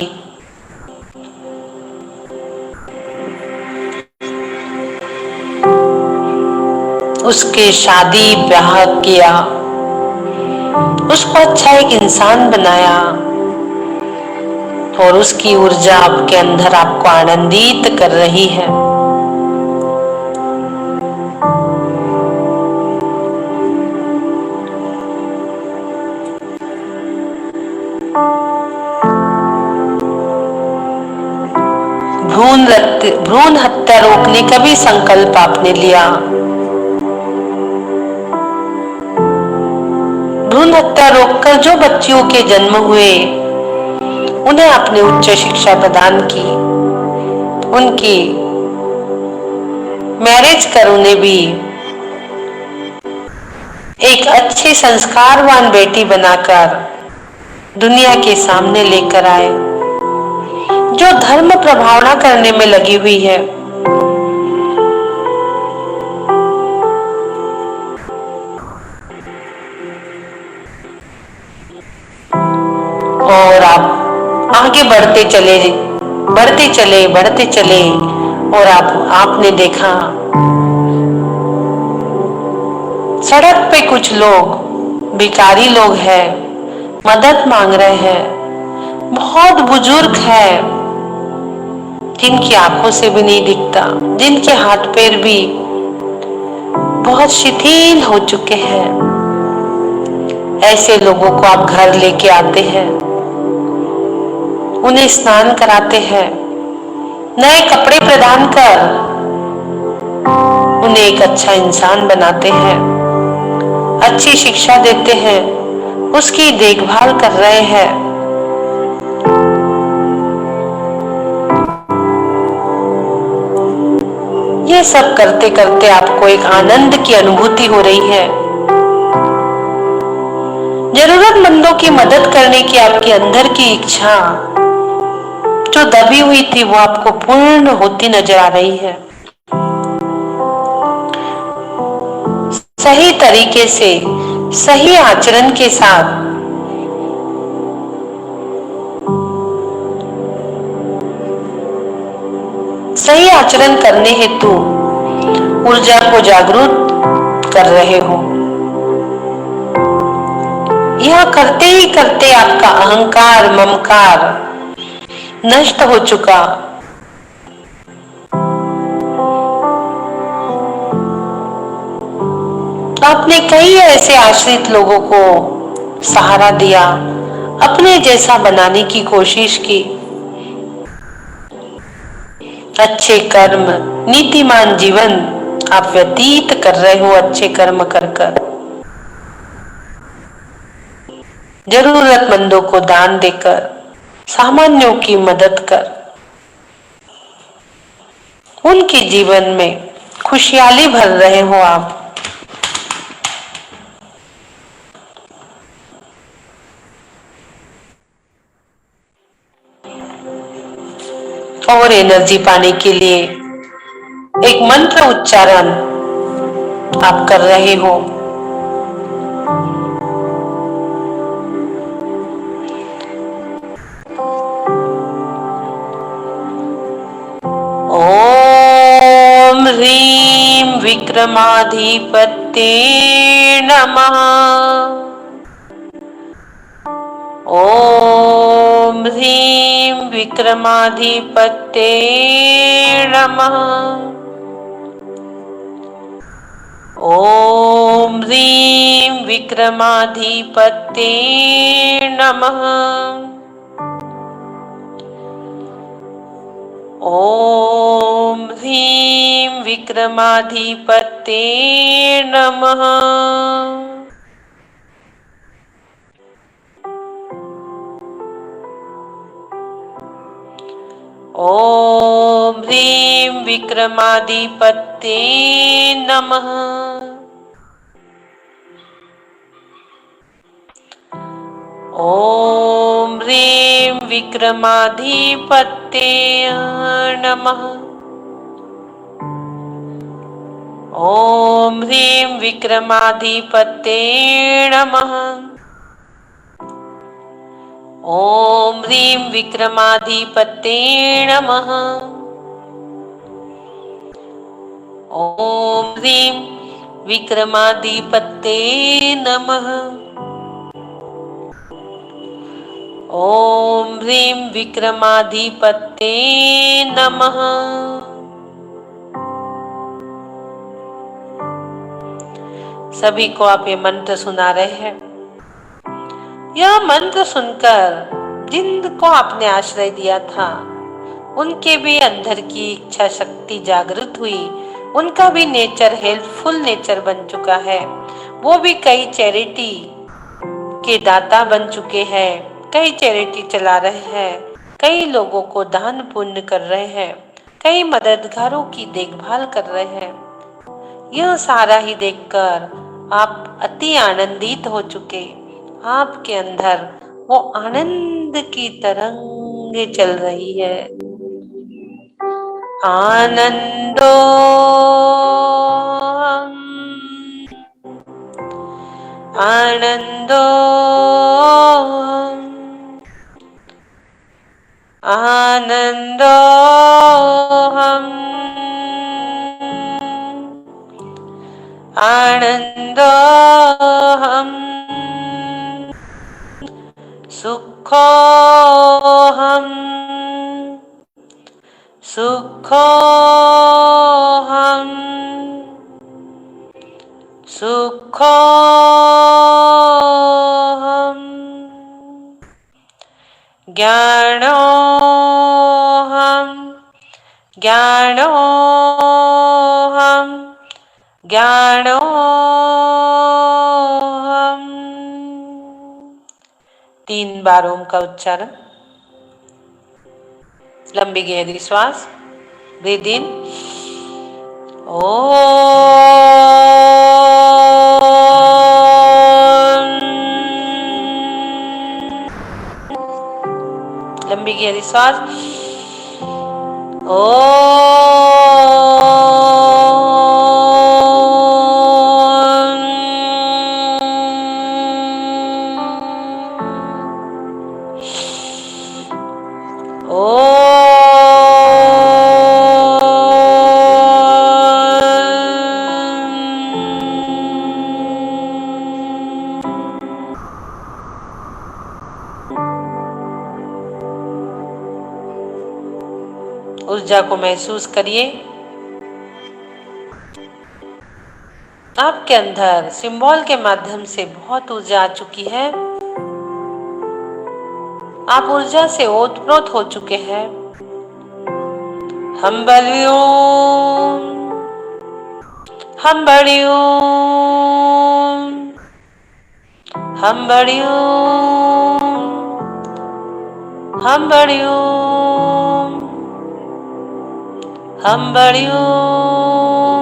उसके शादी ब्याह किया, उसको अच्छा एक इंसान बनाया और उसकी ऊर्जा आपके अंदर आपको आनंदित कर रही है। भ्रूण हत्या रोकने का भी संकल्प आपने लिया। भ्रूण हत्या रोककर जो बच्चियों के जन्म हुए उन्हें आपने उच्च शिक्षा प्रदान की, उनकी मैरिज कर उन्हें भी एक अच्छी संस्कारवान बेटी बनाकर दुनिया के सामने लेकर आए, जो धर्म प्रभावना करने में लगी हुई है। और आप आगे बढ़ते चले, बढ़ते चले, बढ़ते चले और आपने देखा सड़क पे कुछ लोग, भिखारी लोग हैं, मदद मांग रहे हैं। बहुत बुजुर्ग हैं जिनकी आंखों से भी नहीं दिखता, जिनके हाथ पैर भी बहुत शिथिल हो चुके हैं। ऐसे लोगों को आप घर लेके आते हैं, उन्हें स्नान कराते हैं, नए कपड़े प्रदान कर उन्हें एक अच्छा इंसान बनाते हैं, अच्छी शिक्षा देते हैं, उसकी देखभाल कर रहे हैं। ये सब करते करते आपको एक आनंद की अनुभूति हो रही है। जरूरतमंदों की मदद करने की आपके अंदर की इच्छा जो दबी हुई थी वो आपको पूर्ण होती नजर आ रही है। सही तरीके से, सही आचरण के साथ सही आचरण करने हेतु ऊर्जा को जागरूक कर रहे हो। यह करते ही करते आपका अहंकार, ममकार नष्ट हो चुका। आपने कई ऐसे आश्रित लोगों को सहारा दिया, अपने जैसा बनाने की कोशिश की। अच्छे कर्म, नीतिमान जीवन आप व्यतीत कर रहे हो, अच्छे कर्म कर कर। जरूरतमंदों को दान देकर, सामान्यों की मदद कर, उनके जीवन में खुशहाली भर रहे हो आप। और एनर्जी पाने के लिए एक मंत्र उच्चारण आप कर रहे हो। ओम ह्रीं विक्रमाधिपत्ये नमः। ओम ह्रीं विक्रमाधिपत्ये नमः। ओम ह्रीं विक्रमाधिपत्ये नमः। ओम ह्रीं विक्रमाधिपते नमः। ॐ ह्रीं विक्रमाधिपते नमः। ॐ ह्रीं विक्रमाधिपते नमः। ॐ ह्रीं विक्रमाधिपते नमः। ॐ ह्रीं विक्रमाधिपते नमः। ॐ ह्रीं विक्रमाधिपते नमः। ॐ ह्रीं विक्रमाधिपते नमः। सभी को आप ये मंत्र सुना रहे हैं। यह मंत्र सुनकर जिनको आपने आश्रय दिया था उनके भी अंदर की इच्छा शक्ति जागृत हुई, उनका भी नेचर हेल्पफुल नेचर बन चुका है। वो भी कई चैरिटी के दाता बन चुके हैं, कई चैरिटी चला रहे हैं, कई लोगों को दान पुण्य कर रहे हैं, कई मददगारों की देखभाल कर रहे हैं। यह सारा ही देखकर आप अति आनंदित हो चुके। आपके अंदर वो आनंद की तरंगे चल रही है। आनंदो आनंदो आनंदो आनंदो सुखोऽहं सुखोऽहं सुखोऽहं ज्ञानोऽहं ज्ञानोऽहं ज्ञानोऽहं। 3 बार ओम का उच्चारण। लंबी गहरी श्वास, ब्रीद इन। लंबी गहरी श्वास। ऊर्जा को महसूस करिए। आपके अंदर सिंबल के माध्यम से बहुत ऊर्जा आ चुकी है। आप ऊर्जा से ओतप्रोत हो चुके हैं। हम बलिओम, हम बलिओम, हम बलिओम, हम बलिओम, हम बलिओम,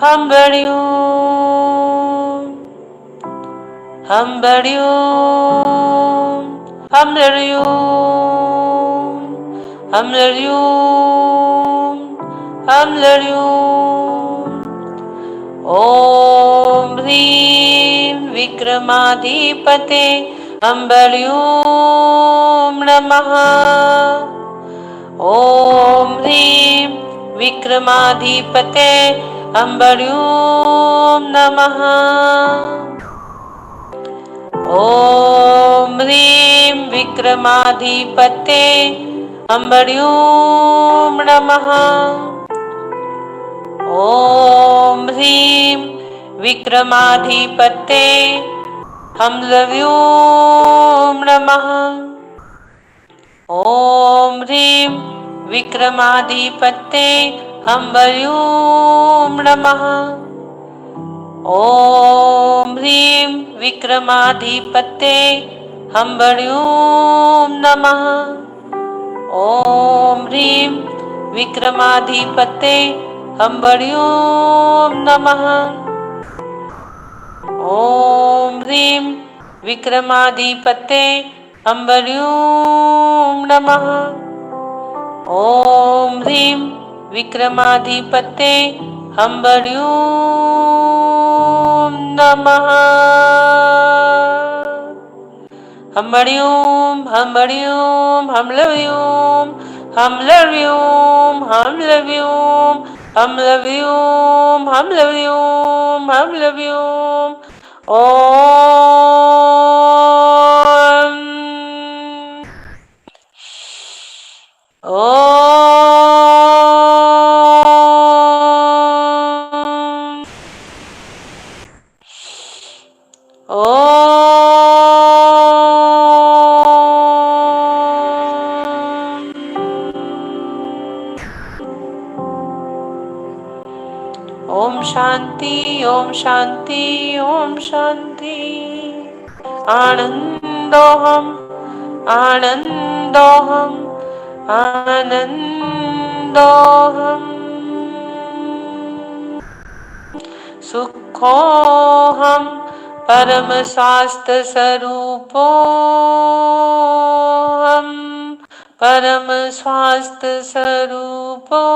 हम बलिओम, हम बलिओम, हम बलिओम, हम बलिओम, हम बलिओम। ओम ह्रीं विक्रमाधिपते हम बलिओम नमः। ओम ह्रीं विक्रमाधिपते हम बलिओम नमः। ओम ह्रीं विक्रमाधिपते हम बलिओम नमः। ओम ह्रीं विक्रमाधिपते हम बलिओम नमः। ओम ह्रीं विक्रमाधिपते हंबर्यूं नमः। ओम ह्रीं विक्रमाधिपते हंबर्यूं नमः। ओम ह्रीं विक्रमाधिपते हंबर्यूं नमः। ओम ह्रीं विक्रमाधिपते हंबर्यूं नमः। ओम ह्रीं विक्रमाधिपते हंबर्यूं नमः। हंबर्यूं हंबर्यूं हमलव्यूं हमलव्यूं हमलव्यूं हमलव्यूं हमलव्यूं हमलव्यूं। ओम ओम शांति ओम शांति ओम शांति। आनंदोहम आनंदोहम आनंदोहम। सुखोहम परम स्वास्थ्य स्वरूपोहम परम स्वास्थ्य स्वरूपोहम।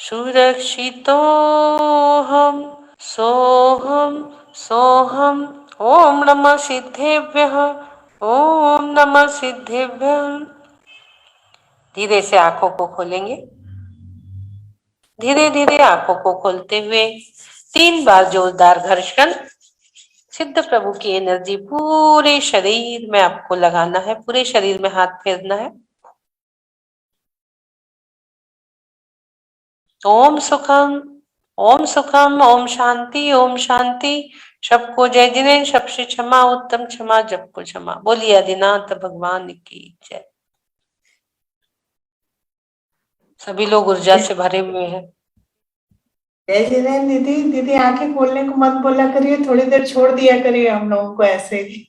सुरक्षितोहम सोहम सोहम। ओम नमः सिद्धेभ्यः ओम नमः सिद्धेभ्यः। धीरे से आंखों को खोलेंगे। धीरे धीरे आंखों को खोलते हुए 3 बार जोरदार घर्षण। सिद्ध प्रभु की एनर्जी पूरे शरीर में आपको लगाना है, पूरे शरीर में हाथ फेरना है। ओम सुखम ओम सुखम ओम शांति ओम शांति। सबको जय जिनेन्द्र, सबसे क्षमा उत्तम क्षमा, जब को क्षमा। बोलिए आदिनाथ भगवान की जय। सभी लोग ऊर्जा से भरे हुए हैं। जय जिनेन्द्र दीदी। दीदी आंखें खोलने को मत बोला करिए, थोड़ी देर छोड़ दिया करिए हम लोगों को ऐसे ही।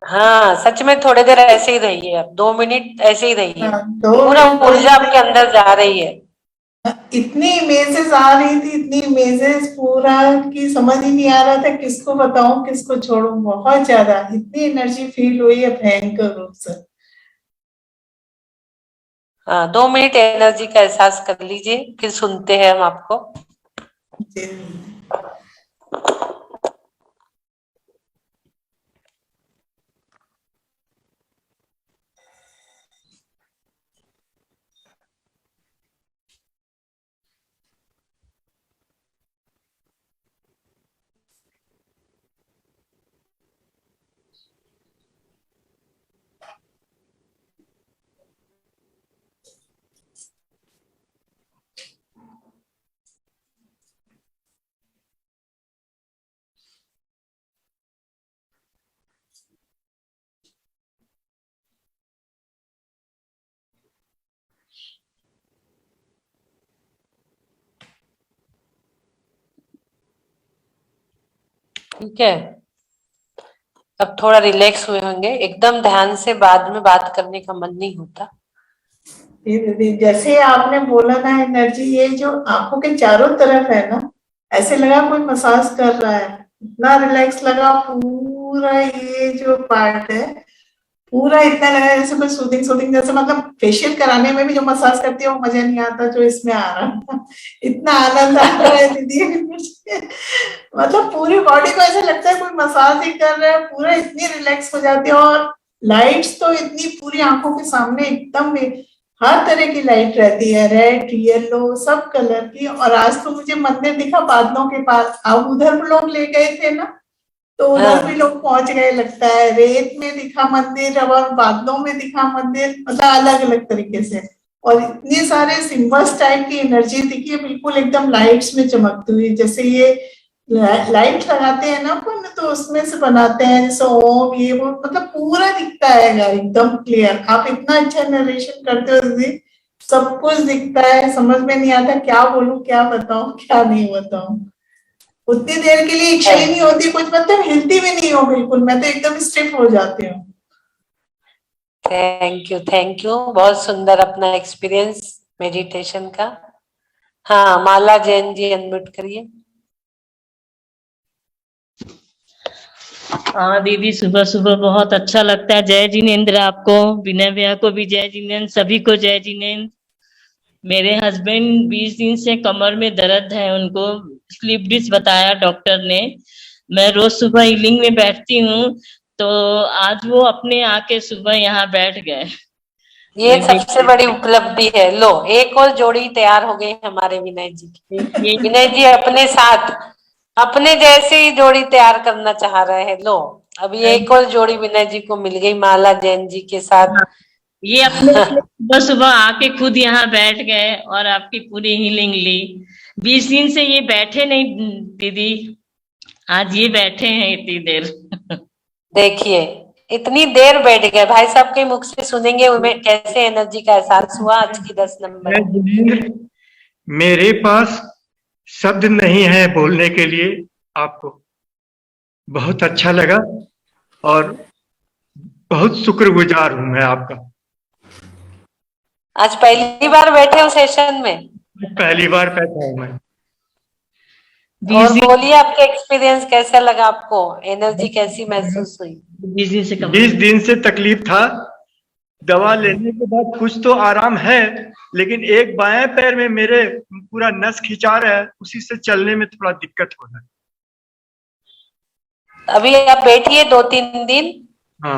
हाँ सच में थोड़ी देर ऐसे ही रहिए, अब 2 मिनट ऐसे ही रहिए। हाँ, पूरा ऊर्जा आपके अंदर जा रही है। इतनी इमेजेस आ रही थी, इतनी इमेजेस पूरा की समझ ही नहीं आ रहा था किसको बताऊं किसको छोड़ूं। बहुत ज्यादा इतनी एनर्जी फील हुई है भयंकर रूप से। हाँ 2 मिनट एनर्जी का एहसास कर लीजिए, फिर सुनते हैं हम आपको। जी। ठीक है, अब थोड़ा रिलैक्स हुए होंगे। एकदम ध्यान से बाद में बात करने का मन नहीं होता। दीदी जैसे आपने बोला ना एनर्जी, ये जो आंखों के चारों तरफ है ना, ऐसे लगा कोई मसाज कर रहा है। इतना रिलैक्स लगा, पूरा ये जो पार्ट है पूरा इतना लगा जैसे कोई सूदिंग सूदिंग, जैसे मतलब फेशियल कराने में भी जो मसाज करती है वो मजा नहीं आता जो इसमें आ रहा था। इतना आनंद आ रहा है दीदी मुझे, मतलब पूरी बॉडी को ऐसा लगता है कोई मसाज ही कर रहा है, पूरा इतनी रिलैक्स हो जाती है। और लाइट्स तो इतनी पूरी आंखों के सामने एकदम हर तरह की लाइट रहती है, रेड येलो सब कलर की। और आज तो मुझे मंदिर दिखा बादलों के पास, अब उधर लोग ले गए थे ना तो उधर भी लोग पहुंच गए लगता है। रेत में दिखा मंदिर और बादलों में दिखा मंदिर, मतलब अलग अलग तरीके से। और इतने सारे सिंबल्स टाइप की एनर्जी दिखी है, बिल्कुल एकदम लाइट्स में चमकती हुई। जैसे ये लाइट लगाते हैं ना अपन, तो उसमें से बनाते हैं, जैसे ओम ये वो, मतलब पूरा दिखता है एकदम क्लियर। आप इतना अच्छा नरेशन करते हो दीदी, सब कुछ दिखता है, समझ में नहीं आता क्या बोलूं, क्या बताऊं, क्या नहीं बताऊं। उतनी देर के लिए इच्छा ही नहीं होती कुछ, मतलब हिलती भी नहीं हो बिल्कुल, मैं तो एकदम स्टिफ हो जाती हूँ। थैंक यू, बहुत सुंदर अपना एक्सपीरियंस मेडिटेशन का। हाँ, माला जैन जी अनम्यूट करिए। हाँ दीदी, सुबह सुबह बहुत अच्छा लगता है। जय जिनेन्द्र, आपको, विनय भैया को भी जय जिनेन्द्र, सभी को जय जिनेन्द्र। मेरे हस्बैंड 20 दिन से कमर में दर्द है, उनको स्लिप डिस्क बताया डॉक्टर ने। मैं रोज सुबह हीलिंग में बैठती हूँ, तो आज वो अपने आके सुबह यहाँ बैठ गए। ये सबसे बड़ी उपलब्धि है। लो, एक और जोड़ी तैयार हो गई हमारे विनय जी की। विनय जी अपने साथ अपने जैसे ही जोड़ी तैयार करना चाह रहे हैं। लो, अभी एक और जोड़ी विनय जी को मिल गई माला जैन जी के साथ। ये अपने सुबह सुबह आके खुद यहाँ बैठ गए और आपकी पूरी हीलिंग ली। 20 दिन से ये बैठे नहीं दीदी, आज ये बैठे हैं इतनी देर। देखिए, इतनी देर बैठ गए। भाई साहब के मुख से सुनेंगे उनमें कैसे एनर्जी का एहसास हुआ आज की 10 नंबर। जिनेन्द्र, मेरे पास शब्द नहीं है बोलने के लिए आपको। बहुत अच्छा लगा और बहुत शुक्रगुजार हूं मैं आपका। आज पहली बार बैठे हो सेशन में? पहली बार बैठा हूं मैं। और बोलिए, आपका एक्सपीरियंस कैसा लगा आपको? एनर्जी कैसी महसूस हुई? 20 दिन से तकलीफ था, दवा लेने के बाद कुछ तो आराम है, लेकिन एक बाएं पैर में मेरे पूरा नस खिंचा रहा है, उसी से चलने में थोड़ा दिक्कत हो रहा है। अभी आप बैठिए 2-3 दिन,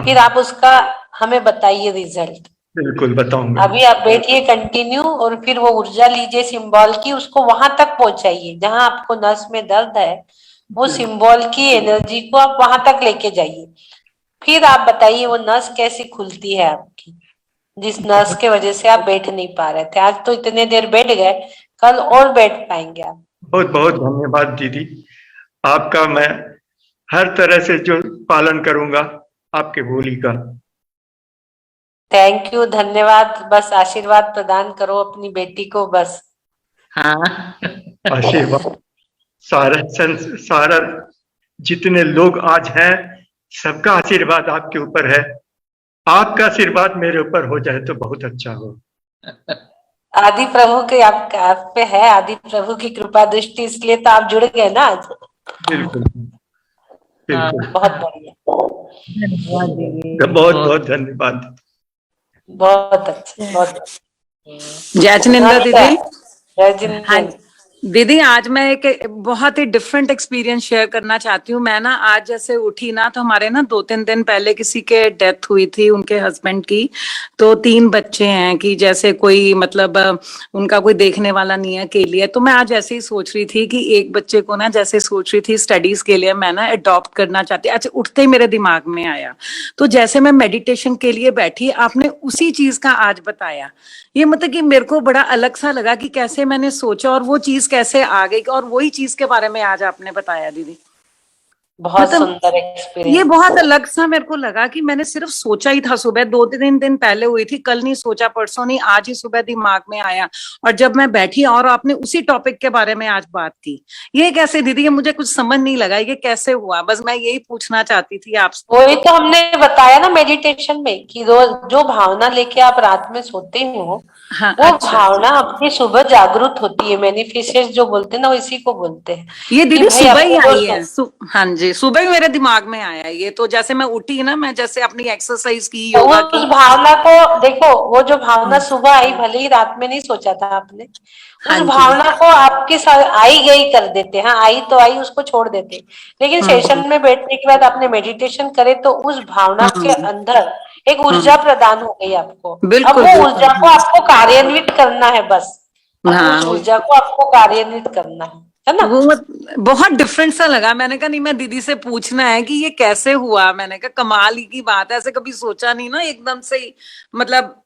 फिर आप उसका हमें बताइए रिजल्ट। बिल्कुल बताऊंगा। अभी आप बैठिए कंटिन्यू, और फिर वो ऊर्जा लीजिए सिंबल की, उसको वहां तक पहुंचाइए जहां आपको नस में दर्द है। वो सिंबल की एनर्जी को आप वहां तक लेके जाइए। फिर आप बताइए वो नस कैसी खुलती है आपकी, जिस नस के वजह से आप बैठ नहीं पा रहे थे। आज तो इतने देर बैठ गए, कल और बैठ पाएंगे आप। बहुत बहुत धन्यवाद दीदी, आपका मैं हर तरह से जो पालन करूंगा आपके बोली का। थैंक यू, धन्यवाद। बस आशीर्वाद प्रदान करो अपनी बेटी को बस। हाँ आशीर्वाद सारा जितने लोग आज हैं, सबका आशीर्वाद आपके ऊपर है। आपका आशीर्वाद मेरे ऊपर हो जाए तो बहुत अच्छा हो। आदि प्रभु के आप पे है, आदि प्रभु की कृपा दृष्टि, इसलिए तो आप जुड़ गए ना आज। बिल्कुल बिल्कुल। बहुत बढ़िया, बहुत बहुत धन्यवाद। बहुत अच्छा, बहुत अच्छा। जय जिनेन्द्र दीदी। जय जिनेन्द्र। हाँ दीदी, आज मैं एक बहुत ही डिफरेंट एक्सपीरियंस शेयर करना चाहती हूँ। मैं ना आज जैसे उठी ना, तो हमारे ना 2-3 दिन पहले किसी के डेथ हुई थी, उनके हस्बैंड की। तो 3 बच्चे हैं कि जैसे कोई मतलब उनका कोई देखने वाला नहीं है के लिए। तो मैं आज ऐसे ही सोच रही थी कि एक बच्चे को ना, जैसे सोच रही थी स्टडीज के लिए मैं ना अडॉप्ट करना चाहती। अच्छा, उठते ही मेरे दिमाग में आया, तो जैसे मैं मेडिटेशन के लिए बैठी, आपने उसी चीज का आज बताया। ये मतलब कि मेरे को बड़ा अलग सा लगा कि कैसे मैंने सोचा और वो चीज कैसे आ गई, और वही चीज के बारे में आज आपने बताया दीदी। बहुत सुंदर एक्सपीरियंस। ये बहुत अलग सा मेरे को लगा कि मैंने सिर्फ सोचा ही था। सुबह 2-3 दिन पहले हुई थी, कल नहीं सोचा, परसों नहीं, आज ही सुबह दिमाग में आया। और जब मैं बैठी और आपने उसी टॉपिक के बारे में आज बात की, ये कैसे दीदी? ये मुझे कुछ समझ नहीं लगा, ये कैसे हुआ? बस मैं यही पूछना चाहती थी आपसे। वही तो हमने बताया ना मेडिटेशन में कि रोज जो भावना लेके आप रात में सोते हो, हाँ, वो अच्छा। भावना अपनी सुबह जागृत होती है। मैनिफेस्टेशन जो बोलते हैं ना, इसी को बोलते हैं। ये दीदी सुबह ही आई है। हाँ जी, सुबह ही मेरे दिमाग में आया ये। तो जैसे मैं उठी ना, मैं जैसे अपनी एक्सरसाइज की, योगा की, उस भावना को देखो, वो जो भावना सुबह आई, भले ही रात में नहीं सोचा था आपने, उस भावना को आपके साथ आई गई कर देते। हाँ, आई तो आई, उसको छोड़ देते। लेकिन सेशन में बैठने के बाद आपने मेडिटेशन करे तो उस भावना के अंदर एक ऊर्जा प्रदान हो गई आपको। अब वो ऊर्जा को आपको कार्यान्वित करना है बस। उस ऊर्जा को आपको कार्यान्वित करना है ना। वो बहुत डिफरेंट सा लगा। मैंने कहा नहीं, मैं दीदी से पूछना है कि ये कैसे हुआ। मैंने कहा कमाल की बात है, ऐसे कभी सोचा नहीं ना, एकदम से ही मतलब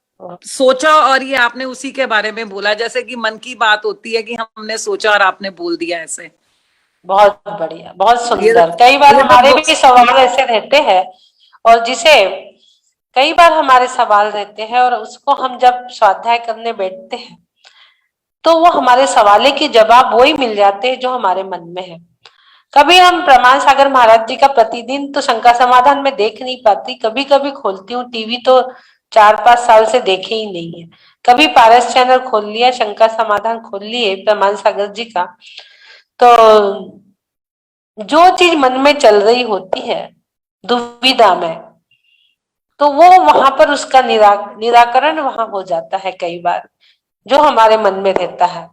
सोचा और ये आपने उसी के बारे में बोला। जैसे कि मन की बात होती है कि हमने सोचा और आपने बोल दिया ऐसे। बहुत बढ़िया, बहुत ये सुंदर। कई बार ये हमारे तो भी सवाल ऐसे रहते हैं, और जिसे कई बार हमारे सवाल रहते हैं और उसको हम जब स्वाध्याय करने बैठते हैं तो वो हमारे सवाले के जवाब वही मिल जाते हैं जो हमारे मन में है। कभी हम प्रमाण सागर महाराज जी का प्रतिदिन तो शंका समाधान में देख नहीं पाती, कभी कभी खोलती हूँ टीवी तो 4-5 साल से देखे ही नहीं है। कभी पारस चैनल खोल लिया, शंका समाधान खोल लिए प्रमाण सागर जी का, तो जो चीज मन में चल रही होती है दुविधा में, तो वो वहां पर उसका निराकरण वहां हो जाता है कई बार, जो हमारे मन में रहता है।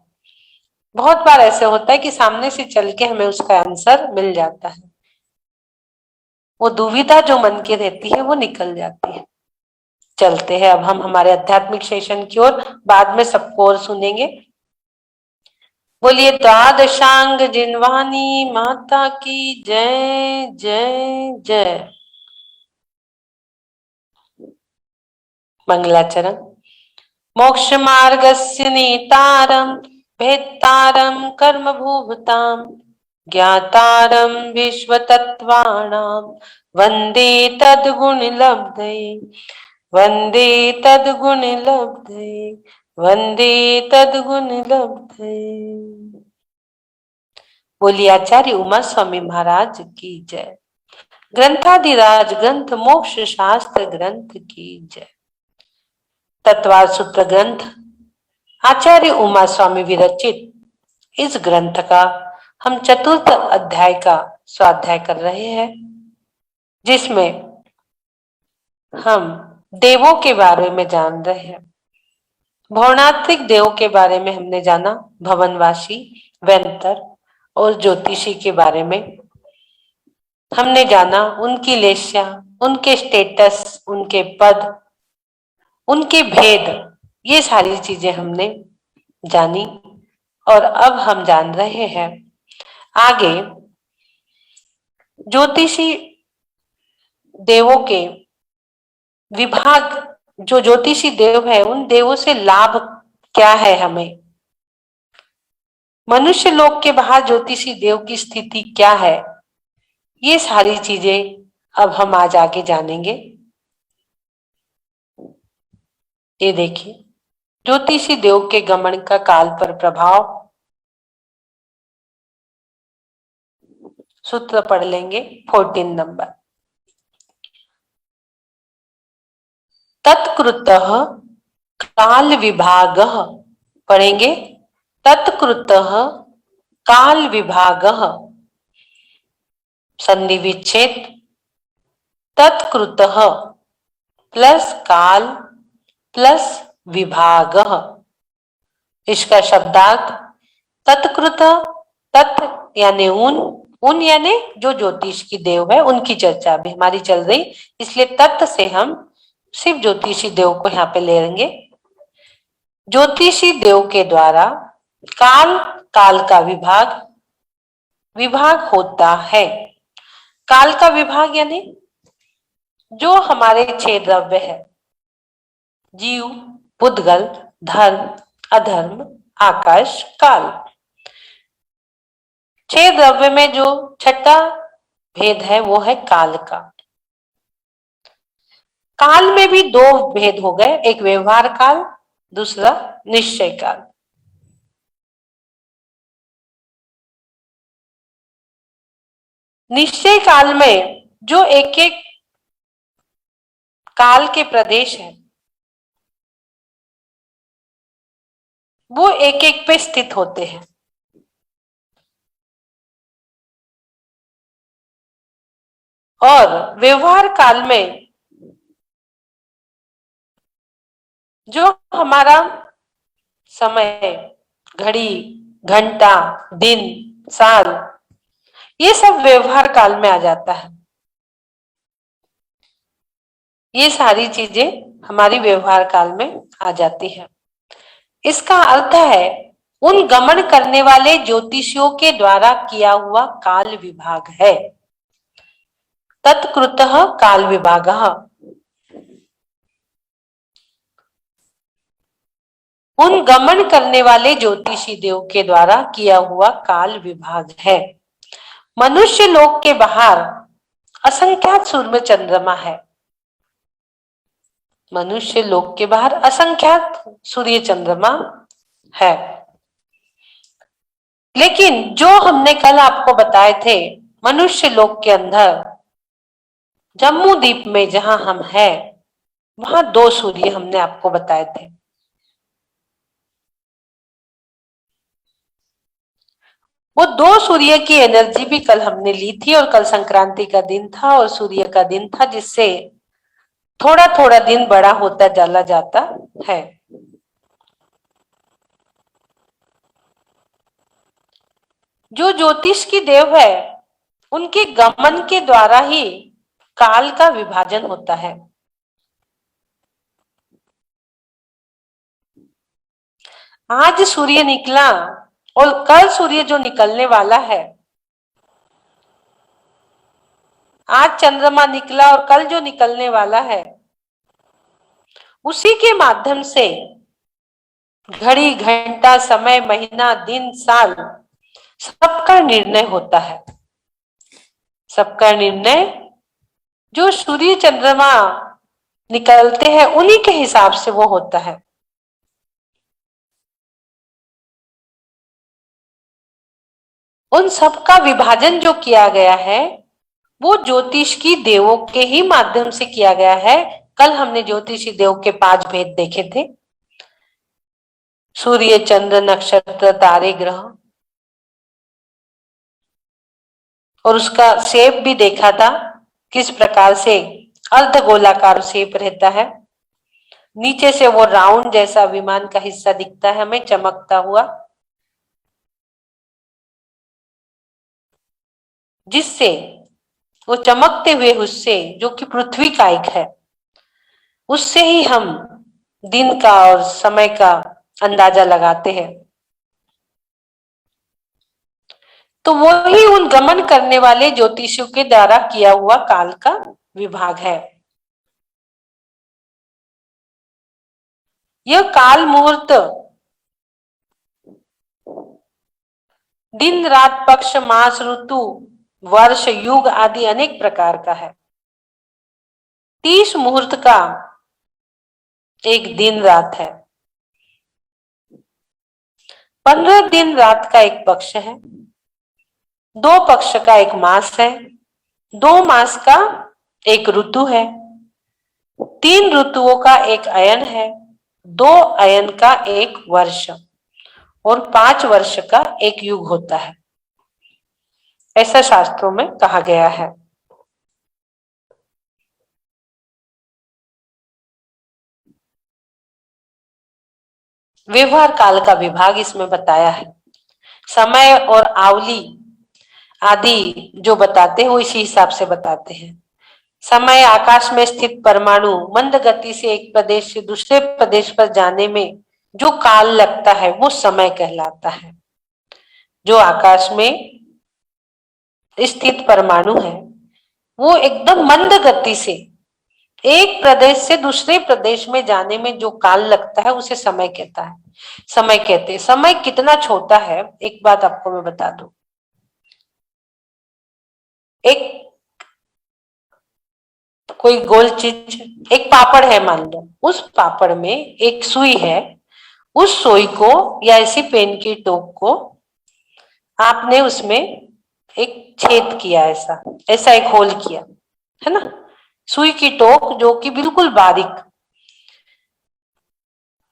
बहुत बार ऐसे होता है कि सामने से चल के हमें उसका आंसर मिल जाता है, वो दुविधा जो मन की रहती है वो निकल जाती है। चलते हैं अब हम हमारे आध्यात्मिक सेशन की ओर, बाद में सबको और सुनेंगे। बोलिए द्वादशांग जिनवानी माता की जय जय जय। मंगलाचरण। मोक्ष मार्गस्य नेतारं भेत्तारं कर्म भूभुतां ज्ञातारं विश्वतत्त्वानां वन्दे तद्गुणलब्धये, वन्दे तद्गुणलब्धये, वन्दे तद्गुणलब्धये। बोलिए आचार्य उमा स्वामी महाराज की जय। ग्रंथादिराज ग्रंथ मोक्ष शास्त्र ग्रंथ की जय। तत्वार सूत्र ग्रंथ आचार्य उमा स्वामी विरचित इस ग्रंथ का हम चतुर्थ अध्याय का स्वाध्याय कर रहे हैं, जिसमें हम देवों के बारे में जान रहे हैं। भवनात्रिक देवों के बारे में हमने जाना, भवनवासी, वेंतर और ज्योतिषी के बारे में हमने जाना, उनकी लेस्या, उनके स्टेटस, उनके पद, उनके भेद, ये सारी चीजें हमने जानी। और अब हम जान रहे हैं आगे ज्योतिषी देवों के विभाग, जो ज्योतिषी देव है उन देवों से लाभ क्या है हमें, मनुष्य लोक के बाहर ज्योतिषी देव की स्थिति क्या है, ये सारी चीजें अब हम आज आगे जानेंगे। ये देखिए ज्योतिषी देव के गमन का काल पर प्रभाव, सूत्र पढ़ लेंगे 14 नंबर। तत्कृतः काल विभागः, पढ़ेंगे तत्कृतः काल विभागः, संधि विच्छेद तत्कृतः प्लस काल प्लस विभागः। इसका शब्दार्थ तत्कृत, तत् यानी उन यानी जो ज्योतिष की देव है उनकी चर्चा अभी हमारी चल रही, इसलिए तत् से हम सिर्फ ज्योतिषी देव को यहाँ पे ले लेंगे। ज्योतिषी देव के द्वारा काल का विभाग होता है। काल का विभाग यानी जो हमारे 6 द्रव्य है, जीव, पुद्गल, धर्म, अधर्म, आकाश, काल, 6 द्रव्य में जो छठा भेद है वो है काल का। काल में भी 2 भेद हो गए, एक व्यवहार काल, दूसरा निश्चय काल। निश्चय काल में जो एक एक काल के प्रदेश है वो एक एक पे स्थित होते हैं, और व्यवहार काल में जो हमारा समय, घड़ी, घंटा, दिन, साल, ये सब व्यवहार काल में आ जाता है। ये सारी चीजें हमारी व्यवहार काल में आ जाती है। इसका अर्थ है उन गमन करने वाले ज्योतिषियों के द्वारा किया हुआ काल विभाग है। तत्कृतः काल विभागः, उन गमन करने वाले ज्योतिषी देव के द्वारा किया हुआ काल विभाग है। मनुष्य लोक के बाहर असंख्यात सूर्य चंद्रमा है। मनुष्य लोक के बाहर असंख्यात सूर्य चंद्रमा है। लेकिन जो हमने कल आपको बताए थे, मनुष्य लोक के अंदर जम्मू द्वीप में जहां हम हैं, वहां 2 सूर्य हमने आपको बताए थे। वो 2 सूर्य की एनर्जी भी कल हमने ली थी, और कल संक्रांति का दिन था और सूर्य का दिन था, जिससे थोड़ा थोड़ा दिन बड़ा होता चला जाता है। जो ज्योतिष की देव है, उनके गमन के द्वारा ही काल का विभाजन होता है। आज सूर्य निकला और कल सूर्य जो निकलने वाला है, आज चंद्रमा निकला और कल जो निकलने वाला है, उसी के माध्यम से घड़ी, घंटा, समय, महीना, दिन, साल सबका निर्णय होता है। सबका निर्णय जो सूर्य चंद्रमा निकलते हैं उन्हीं के हिसाब से वो होता है। उन सबका विभाजन जो किया गया है, वो ज्योतिष की देवों के ही माध्यम से किया गया है। कल हमने ज्योतिषी देव के 5 भेद देखे थे, सूर्य, चंद्र, नक्षत्र, तारे, ग्रह, और उसका शेप भी देखा था, किस प्रकार से अर्धगोलाकार शेप रहता है। नीचे से वो राउंड जैसा विमान का हिस्सा दिखता है हमें, चमकता हुआ, जिससे वो चमकते हुए उससे, जो कि पृथ्वी का एक है, उससे ही हम दिन का और समय का अंदाजा लगाते हैं। तो वो ही उन गमन करने वाले ज्योतिषियों के द्वारा किया हुआ काल का विभाग है। यह काल मुहूर्त दिन, रात, पक्ष, मास, ऋतु, वर्ष, युग आदि अनेक प्रकार का है। 30 मुहूर्त का एक दिन रात है, 15 दिन रात का एक पक्ष है, 2 पक्ष का एक मास है, 2 मास का एक ऋतु है, 3 ऋतुओं का एक अयन है, 2 अयन का एक वर्ष, और 5 वर्ष का एक युग होता है। ऐसा शास्त्रों में कहा गया है। व्यवहार काल का विभाग इसमें बताया है। समय और आवली आदि जो बताते हैं वो इसी हिसाब से बताते हैं। समय आकाश में स्थित परमाणु मंद गति से एक प्रदेश से दूसरे प्रदेश पर जाने में जो काल लगता है वो समय कहलाता है। जो आकाश में स्थित परमाणु है वो एकदम मंद गति से एक प्रदेश से दूसरे प्रदेश में जाने में जो काल लगता है उसे समय कहता है, समय कहते हैं। समय कितना छोटा है, एक बात आपको मैं बता दूं। एक कोई गोल चीज, एक पापड़ है मान लो, उस पापड़ में एक सुई है, उस सुई को या ऐसी पेन की टोक को आपने उसमें एक छेद किया, ऐसा एक होल किया है ना, सुई की टोक जो कि बिल्कुल बारीक।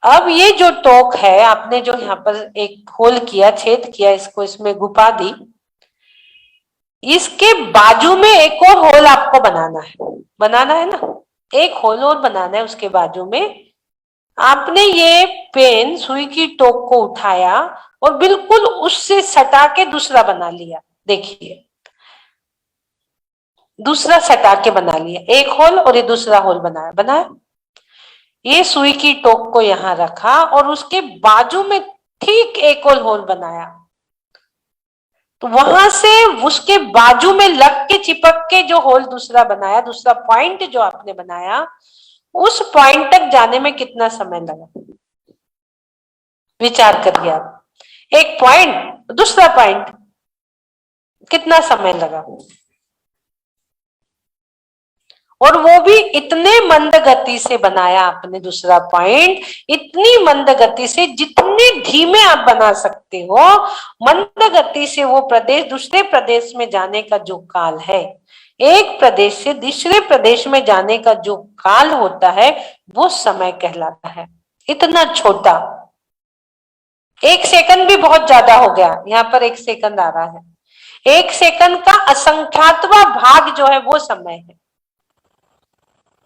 अब ये जो टोक है, आपने जो यहाँ पर एक होल किया, छेद किया, इसको इसमें घुपा दी, इसके बाजू में एक और होल आपको बनाना है ना, एक होल और बनाना है। उसके बाजू में आपने ये पेन सुई की टोक को उठाया और बिल्कुल उससे सटा के दूसरा बना लिया। देखिए, दूसरा सटा के बना लिया, एक होल और ये दूसरा होल बनाया। ये सुई की टोक को यहां रखा और उसके बाजू में ठीक एक और होल बनाया। तो वहां से उसके बाजू में लग के चिपक के जो होल दूसरा बनाया, दूसरा पॉइंट जो आपने बनाया, उस पॉइंट तक जाने में कितना समय लगा, विचार करिए आप। एक पॉइंट, दूसरा पॉइंट, कितना समय लगा, और वो भी इतने मंद गति से बनाया आपने। दूसरा पॉइंट, इतनी मंद गति से, जितने धीमे आप बना सकते हो, मंद गति से वो प्रदेश दूसरे प्रदेश में जाने का जो काल है, एक प्रदेश से दूसरे प्रदेश में जाने का जो काल होता है, वो समय कहलाता है। इतना छोटा, 1 सेकंड भी बहुत ज्यादा हो गया, यहाँ पर 1 सेकंड आ रहा है। 1 सेकंड का असंख्यातवां भाग जो है वो समय है।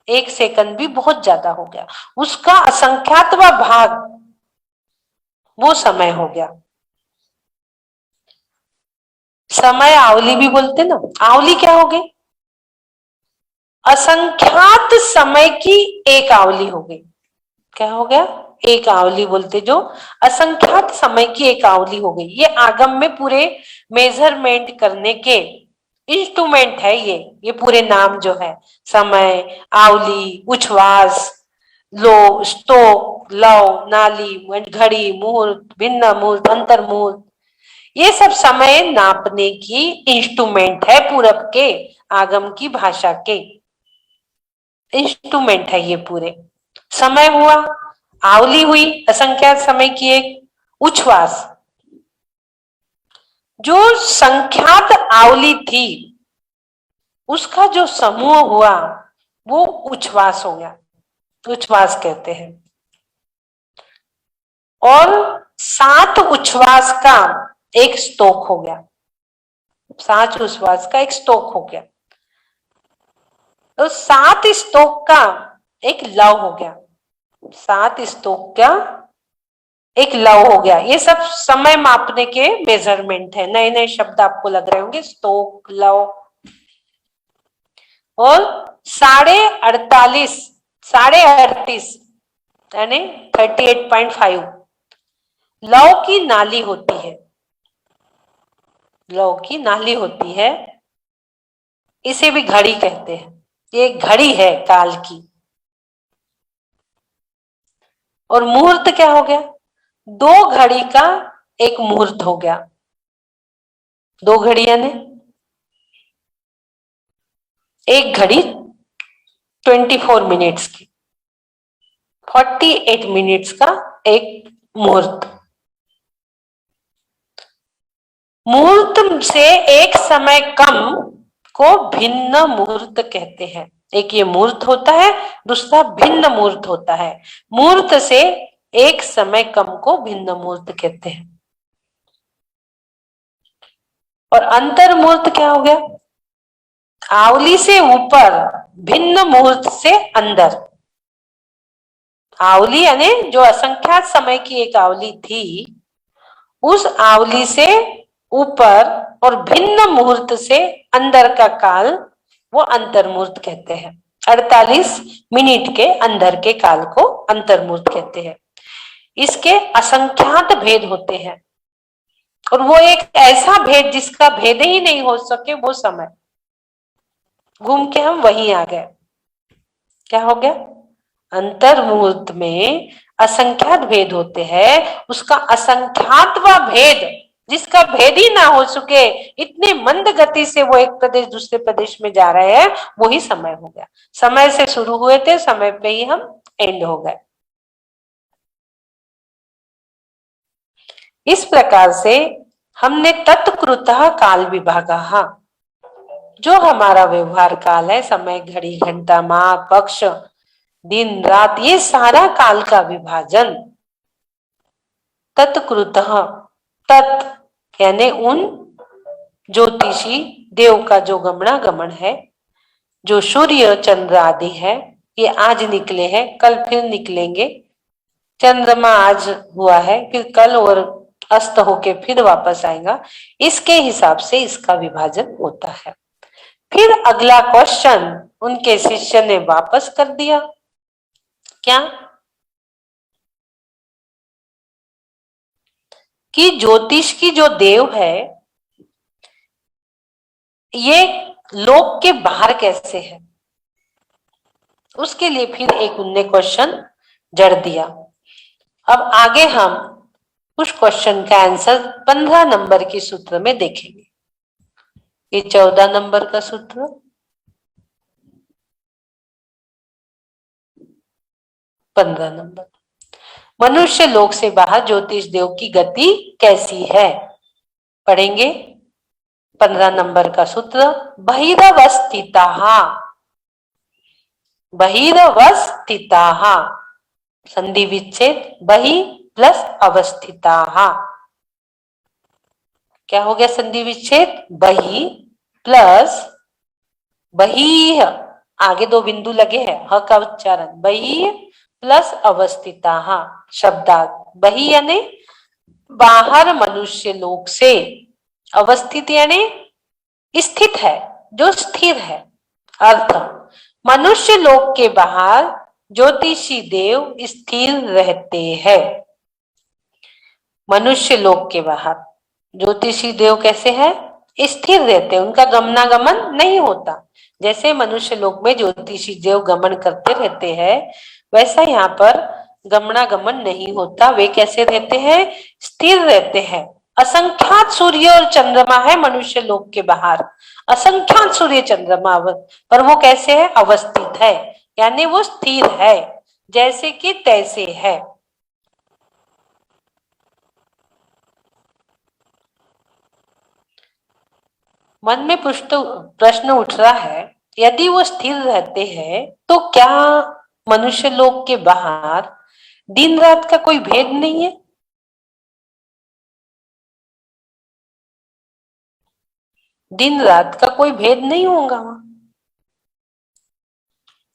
1 सेकंड भी बहुत ज्यादा हो गया, उसका असंख्यातवां भाग वो समय हो गया। समय आवली भी बोलते ना, आवली क्या हो गई? असंख्यात समय की एक आवली हो गई। क्या हो गया? एक आवली बोलते, जो असंख्यात समय की एक आवली हो गई। ये आगम में पूरे मेजरमेंट करने के इंस्ट्रूमेंट है ये पूरे नाम जो है, समय, आवली, उच्छ्वास, लो, स्टोक, लव, नाली, घड़ी, मुहूर्त, भिन्न मुहूर्त, अंतर मुहूर्त, ये सब समय नापने की इंस्ट्रूमेंट है। पूरब के आगम की भाषा के इंस्ट्रूमेंट है ये पूरे। समय हुआ, आवली हुई असंख्यात समय की एक, उच्छ्वास, जो संख्यात आवली थी उसका जो समूह हुआ वो उच्छ्वास हो गया, उच्छ्वास कहते हैं। और 7 उच्छ्वास का एक स्तोक हो गया, 7 उच्छ्वास का एक स्तोक हो गया, तो 7 स्तोक का एक लव हो गया, 7 स्तोक का एक लव हो गया। ये सब समय मापने के मेजरमेंट है। नए नए शब्द आपको लग रहे होंगे, स्तोक, लव। और 38.5 यानी 38.5 लव की नाली होती है, लव की नाली होती है। इसे भी घड़ी कहते हैं, ये घड़ी है काल की। और मुहूर्त क्या हो गया? 2 घड़ी का एक मुहूर्त हो गया, 2 घड़ियां ने एक घड़ी 24 मिनट्स की, 48 मिनट्स का एक मुहूर्त। मुहूर्त से एक समय कम को भिन्न मुहूर्त कहते हैं। एक ये मुहूर्त होता है, दूसरा भिन्न मुहूर्त होता है। मुहूर्त से एक समय कम को भिन्न मुहूर्त कहते हैं। और अंतर मुहूर्त क्या हो गया? आवली से ऊपर, भिन्न मुहूर्त से अंदर। आवली यानी जो असंख्यात समय की एक आवली थी, उस आवली से ऊपर और भिन्न मुहूर्त से अंदर का काल वो अंतर मुहूर्त कहते हैं। 48 मिनट के अंदर के काल को अंतर मुहूर्त कहते हैं। इसके असंख्यात भेद होते हैं, और वो एक ऐसा भेद जिसका भेद ही नहीं हो सके, वो समय। घूम के हम वहीं आ गए। क्या हो गया? अंतर मुहूर्त में असंख्यात भेद होते हैं, उसका असंख्यातवां भेद जिसका भेद ही ना हो सके, इतनी मंद गति से वो एक प्रदेश दूसरे प्रदेश में जा रहे हैं, वही समय हो गया। समय से शुरू हुए थे, समय पे ही हम एंड हो गए। इस प्रकार से हमने तत्कृतः काल विभागः, जो हमारा व्यवहार काल है, समय, घड़ी, घंटा, माह, पक्ष, दिन, रात, ये सारा काल का विभाजन तत्कृतः, तत् यानी उन ज्योतिषी देव का जो गमनागमन है, जो सूर्य चंद्र आदि है, ये आज निकले हैं, कल फिर निकलेंगे। चंद्रमा आज हुआ है, फिर कल और अस्त होके फिर वापस आएगा। इसके हिसाब से इसका विभाजन होता है। फिर अगला क्वेश्चन उनके शिष्य ने वापस कर दिया, क्या कि ज्योतिष की जो देव है ये लोक के बाहर कैसे है, उसके लिए फिर एक उनने क्वेश्चन जड़ दिया। अब आगे हम उस क्वेश्चन का आंसर 15 नंबर के सूत्र में देखेंगे। ये 14 नंबर का सूत्र। पंद्रह नंबर, मनुष्य लोक से बाहर ज्योतिष देव की गति कैसी है, पढ़ेंगे। 15 नंबर का सूत्र, बहिरवस्थिताः, बहिरवस्थिताः, संधि विच्छेद, बहि प्लस अवस्थिताः, क्या हो गया संधि विच्छेद, बहि प्लस, बहि आगे दो बिंदु लगे हैं, ह का उच्चारण, बहि प्लस अवस्थिताः शब्दार्थ, बहि यानी बाहर मनुष्य लोक से, अवस्थित यानी स्थित है, जो स्थिर है। अर्थ, मनुष्य लोक के बाहर ज्योतिषी देव स्थिर रहते हैं। मनुष्य लोक के बाहर ज्योतिषी देव कैसे है, स्थिर रहते हैं, उनका गमनागमन नहीं होता। जैसे मनुष्य लोक में ज्योतिषी देव गमन करते रहते हैं, वैसा यहाँ पर गमनागमन नहीं होता। वे कैसे रहते हैं, स्थिर रहते हैं। असंख्यात सूर्य और चंद्रमा है मनुष्य लोक के बाहर, असंख्यात सूर्य चंद्रमा, पर वो कैसे है, अवस्थित है, यानी वो स्थिर है, जैसे कि तैसे है। मन में प्रश्न उठ रहा है, यदि वो स्थिर रहते हैं तो क्या मनुष्य लोक के बाहर दिन रात का कोई भेद नहीं है? दिन रात का कोई भेद नहीं होगा वहां?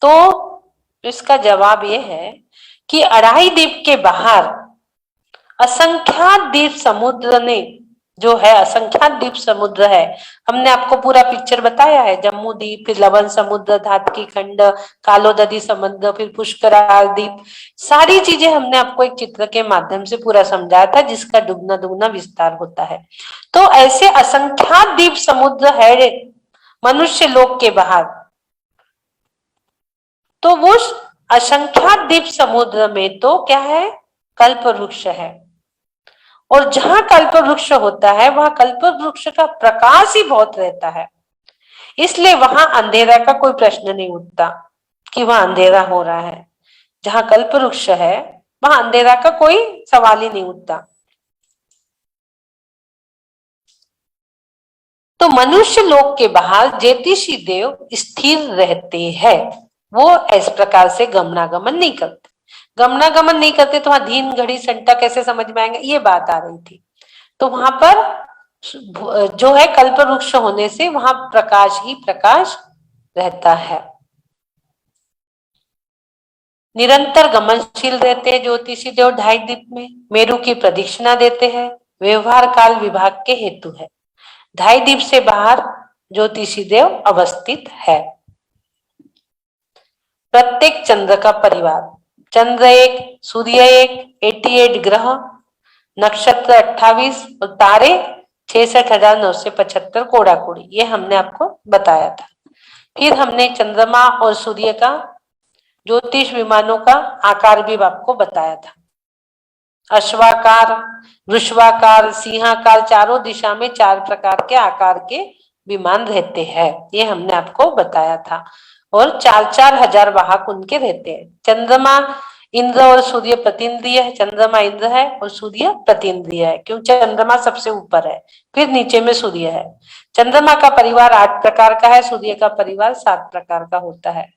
तो इसका जवाब यह है कि अढ़ाई द्वीप के बाहर असंख्यात द्वीप समुद्र ने जो है, असंख्यात द्वीप समुद्र है। हमने आपको पूरा पिक्चर बताया है, जम्मू द्वीप, फिर लवन समुद्र, धातकी खंड, कालोदधी समुद्र, फिर पुष्कराल द्वीप, सारी चीजें हमने आपको एक चित्र के माध्यम से पूरा समझाया था, जिसका दुगना दुगना विस्तार होता है। तो ऐसे असंख्यात द्वीप समुद्र है मनुष्य लोक के बाहर, तो वो असंख्यात द्वीप समुद्र में तो क्या है, कल्प वृक्ष है। और जहां कल्प वृक्ष होता है वहां कल्प वृक्ष का प्रकाश ही बहुत रहता है, इसलिए वहां अंधेरा का कोई प्रश्न नहीं उठता कि वहां अंधेरा हो रहा है। जहां कल्प वृक्ष है वहां अंधेरा का कोई सवाल ही नहीं उठता। तो मनुष्य लोक के बाहर ज्योतिषी देव स्थिर रहते हैं, वो इस प्रकार से गमनागमन नहीं करते। गमनागमन नहीं करते तो वहां धीन घड़ी संटा कैसे समझ में आएंगे, ये बात आ रही थी। तो वहां पर जो है कल्प वृक्ष होने से वहां प्रकाश ही प्रकाश रहता है। निरंतर गमनशील रहते हैं ज्योतिषी देव ढाई द्वीप में, मेरु की प्रदक्षिणा देते हैं, व्यवहार काल विभाग के हेतु है। ढाई द्वीप से बाहर ज्योतिषी देव अवस्थित है। प्रत्येक चंद्र का परिवार, चंद्र एक, सूर्य एक, 88 ग्रह, नक्षत्र 28 और तारे 66,975 कोड़ा कोड़ी, ये हमने आपको बताया था। फिर हमने चंद्रमा और सूर्य का ज्योतिष विमानों का आकार भी आपको बताया था। अश्वाकार, वृषभाकार, सिंहाकार, चारों दिशा में 4 प्रकार के आकार के विमान रहते हैं, ये हमने आपको बताया था। और 4-4 हजार वाहक उनके रहते हैं। चंद्रमा, इंद्र और सूर्य प्रतिइंद्रिय है, चंद्रमा इंद्र है और सूर्य प्रतिइंद्रिय है, क्योंकि चंद्रमा सबसे ऊपर है, फिर नीचे में सूर्य है। चंद्रमा का परिवार 8 प्रकार का है, सूर्य का परिवार 7 प्रकार का होता है।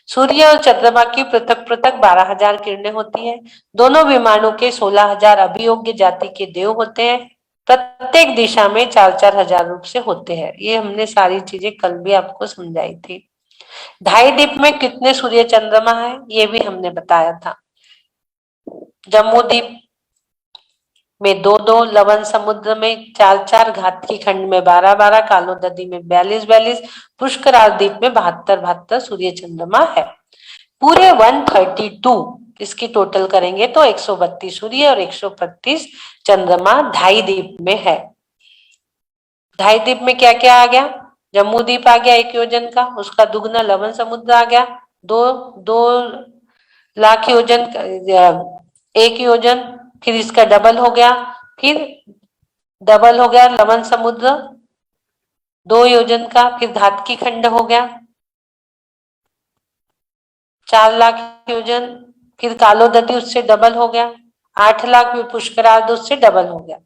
सूर्य और चंद्रमा की पृथक पृथक 12,000 किरणें होती है। दोनों विमानों के 16,000 अभियोग्य जाति के देव होते हैं। प्रत्येक दिशा में 4-4 हजार रूप से होते हैं। ये हमने सारी चीजें कल भी आपको समझाई थी। ढाई द्वीप में कितने सूर्य चंद्रमा है, ये भी हमने बताया था। जम्मू द्वीप में 2-2, लवन समुद्र में 4-4, घातकी खंड में 12-12, कालोदधी में 42-42, पुष्कराल द्वीप में 72-72 सूर्य चंद्रमा है। पूरे 132 इसकी टोटल करेंगे तो 132 सूर्य और 132 चंद्रमा ढाई द्वीप में है। ढाई द्वीप में क्या क्या आ गया, जम्मू द्वीप आ गया 1 योजन का, उसका दुगना लवन समुद्र आ गया 2 लाख योजन, 1 योजन, फिर इसका डबल हो गया, फिर डबल हो गया लवन समुद्र 2 योजन का, फिर घातकी खंड हो गया 4 लाख योजन, फिर कालोदधी उससे डबल हो गया 8 लाख, फिर पुष्करार्ध उससे डबल हो गया।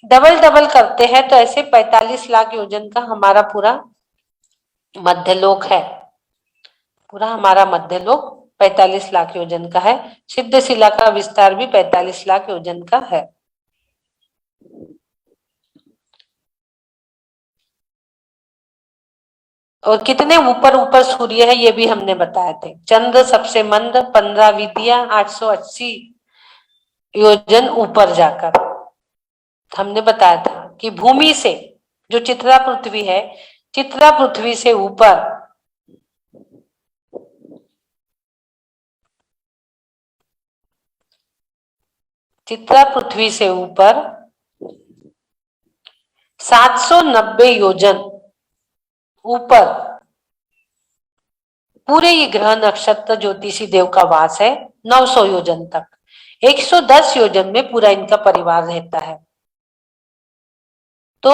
डबल डबल करते हैं तो ऐसे 45 लाख योजन का हमारा पूरा मध्यलोक है। पूरा हमारा मध्यलोक 45 लाख योजन का है। सिद्ध शिला का विस्तार भी 45 लाख योजन का है। और कितने ऊपर ऊपर सूर्य है ये भी हमने बताए थे। चंद्र सबसे मंद 15 विधिया 880 योजन ऊपर जाकर हमने बताया था कि भूमि से जो चित्रा पृथ्वी है, चित्रा पृथ्वी से ऊपर चित्रा पृथ्वी से ऊपर 790 योजन ऊपर पूरे ये ग्रह नक्षत्र ज्योतिषी देव का वास है। 900 योजन तक 110 योजन में पूरा इनका परिवार रहता है। तो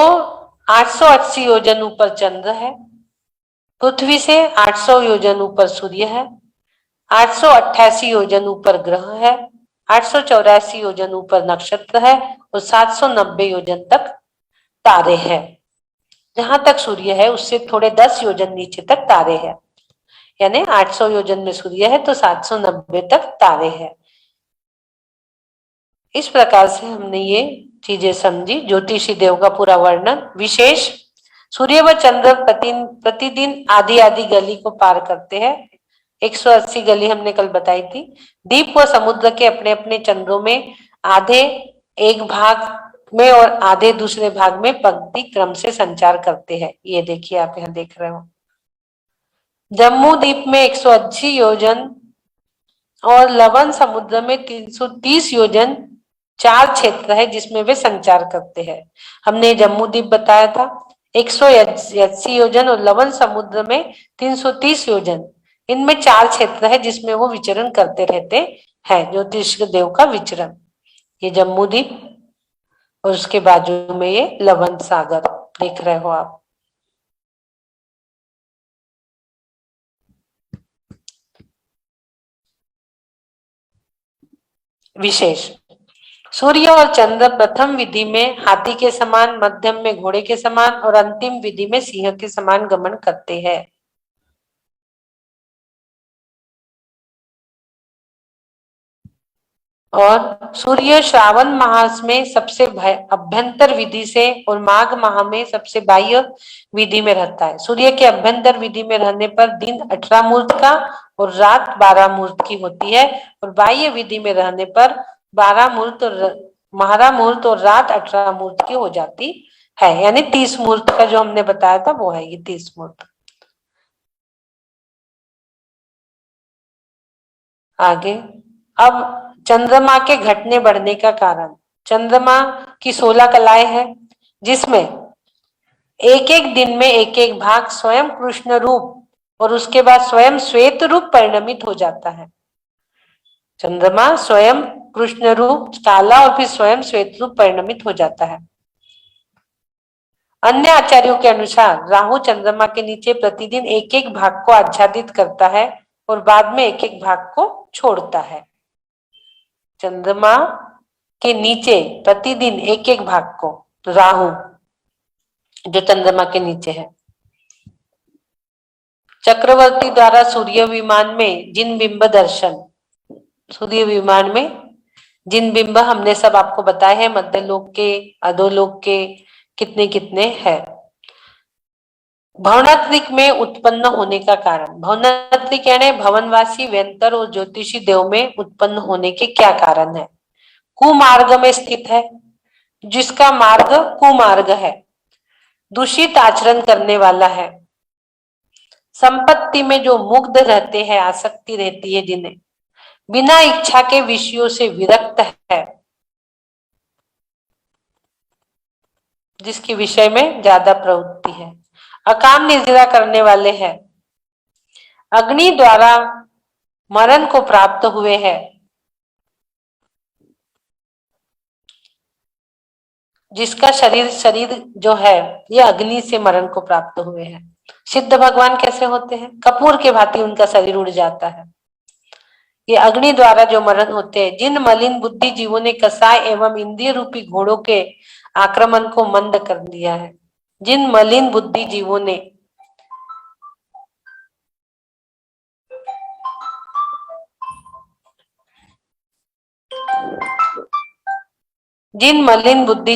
880 योजन ऊपर चंद्र है, पृथ्वी से 800 योजन ऊपर सूर्य है, 888 योजन ऊपर ग्रह है, 884 योजन ऊपर नक्षत्र है और 790 योजन तक तारे हैं। जहां तक सूर्य है उससे थोड़े 10 योजन नीचे तक तारे हैं, यानी 800 योजन में सूर्य है तो 790 तक तारे हैं। इस प्रकार से हमने ये चीजें समझी। ज्योतिषी देव का पूरा वर्णन विशेष। सूर्य व चंद्र प्रतिदिन आधी आधी गली को पार करते हैं। 180 गली हमने कल बताई थी। द्वीप व समुद्र के अपने अपने चंद्रों में आधे एक भाग में और आधे दूसरे भाग में पंक्ति क्रम से संचार करते हैं। ये देखिए आप यहाँ देख रहे हो। जम्मू द्वीप में 180 योजन और लवन समुद्र में 330 योजन 4 क्षेत्र है जिसमें वे संचार करते हैं। हमने जम्मू द्वीप बताया था 180 योजन और लवन समुद्र में 330 योजन। इनमें 4 क्षेत्र है जिसमें वो विचरण करते रहते हैं, ज्योतिष देव का विचरण। ये जम्मू द्वीप और उसके बाजू में ये लवन सागर देख रहे हो आप। विशेष। सूर्य और चंद्र प्रथम विधि में हाथी के समान, मध्यम में घोड़े के समान और अंतिम विधि में सिंह के समान गमन करते हैं। और सूर्य श्रावण मास में सबसे अभ्यंतर विधि से और माघ माह में सबसे बाह्य विधि में रहता है। सूर्य के अभ्यंतर विधि में रहने पर दिन 18 मुहूर्त का और रात 12 मुहूर्त की होती है, और बाह्य विधि में रहने पर 12 मुहूर्त और महारा मुहूर्त और रात 18 मुहूर्त की हो जाती है। यानी 30 मुहूर्त का जो हमने बताया था वो है ये 30 मुहूर्त। आगे अब चंद्रमा के घटने बढ़ने का कारण। चंद्रमा की 16 कलाएं हैं जिसमें एक एक दिन में एक एक भाग स्वयं कृष्ण रूप और उसके बाद स्वयं श्वेत रूप परिणमित हो जाता है। चंद्रमा स्वयं कृष्ण रूप काला और फिर स्वयं श्वेत रूप परिणमित हो जाता है। अन्य आचार्यों के अनुसार राहु चंद्रमा के नीचे प्रतिदिन एक एक भाग को आच्छादित करता है और बाद में एक एक भाग को छोड़ता है। चंद्रमा के नीचे प्रतिदिन एक एक भाग को राहु जो चंद्रमा के नीचे है। चक्रवर्ती द्वारा सूर्य विमान में जिन बिंब दर्शन, सूर्य विमान में जिन बिंब हमने सब आपको बताए हैं, मध्यलोक के अधोलोक के कितने कितने हैं। भवनात्रिक में उत्पन्न होने का कारण। भवनात्रिक यानी भवनवासी व्यंतर और ज्योतिषी देव में उत्पन्न होने के क्या कारण है। कुमार्ग में स्थित है, जिसका मार्ग कुमार्ग है, दूषित आचरण करने वाला है, संपत्ति में जो मुग्ध रहते हैं, आसक्ति रहती है, जिन्हें बिना इच्छा के विषयों से विरक्त है, जिसके विषय में ज्यादा प्रवृत्ति है, अकाम निद्रा करने वाले हैं, अग्नि द्वारा मरण को प्राप्त हुए हैं, जिसका शरीर जो है ये अग्नि से मरण को प्राप्त हुए हैं। सिद्ध भगवान कैसे होते हैं? कपूर के भांति उनका शरीर उड़ जाता है। ये अग्नि द्वारा जो मरण होते हैं। जिन मलिन बुद्धि जीवों ने कसाय एवं इंद्रिय रूपी घोड़ों के आक्रमण को मंद कर दिया है। जिन मलिन बुद्धि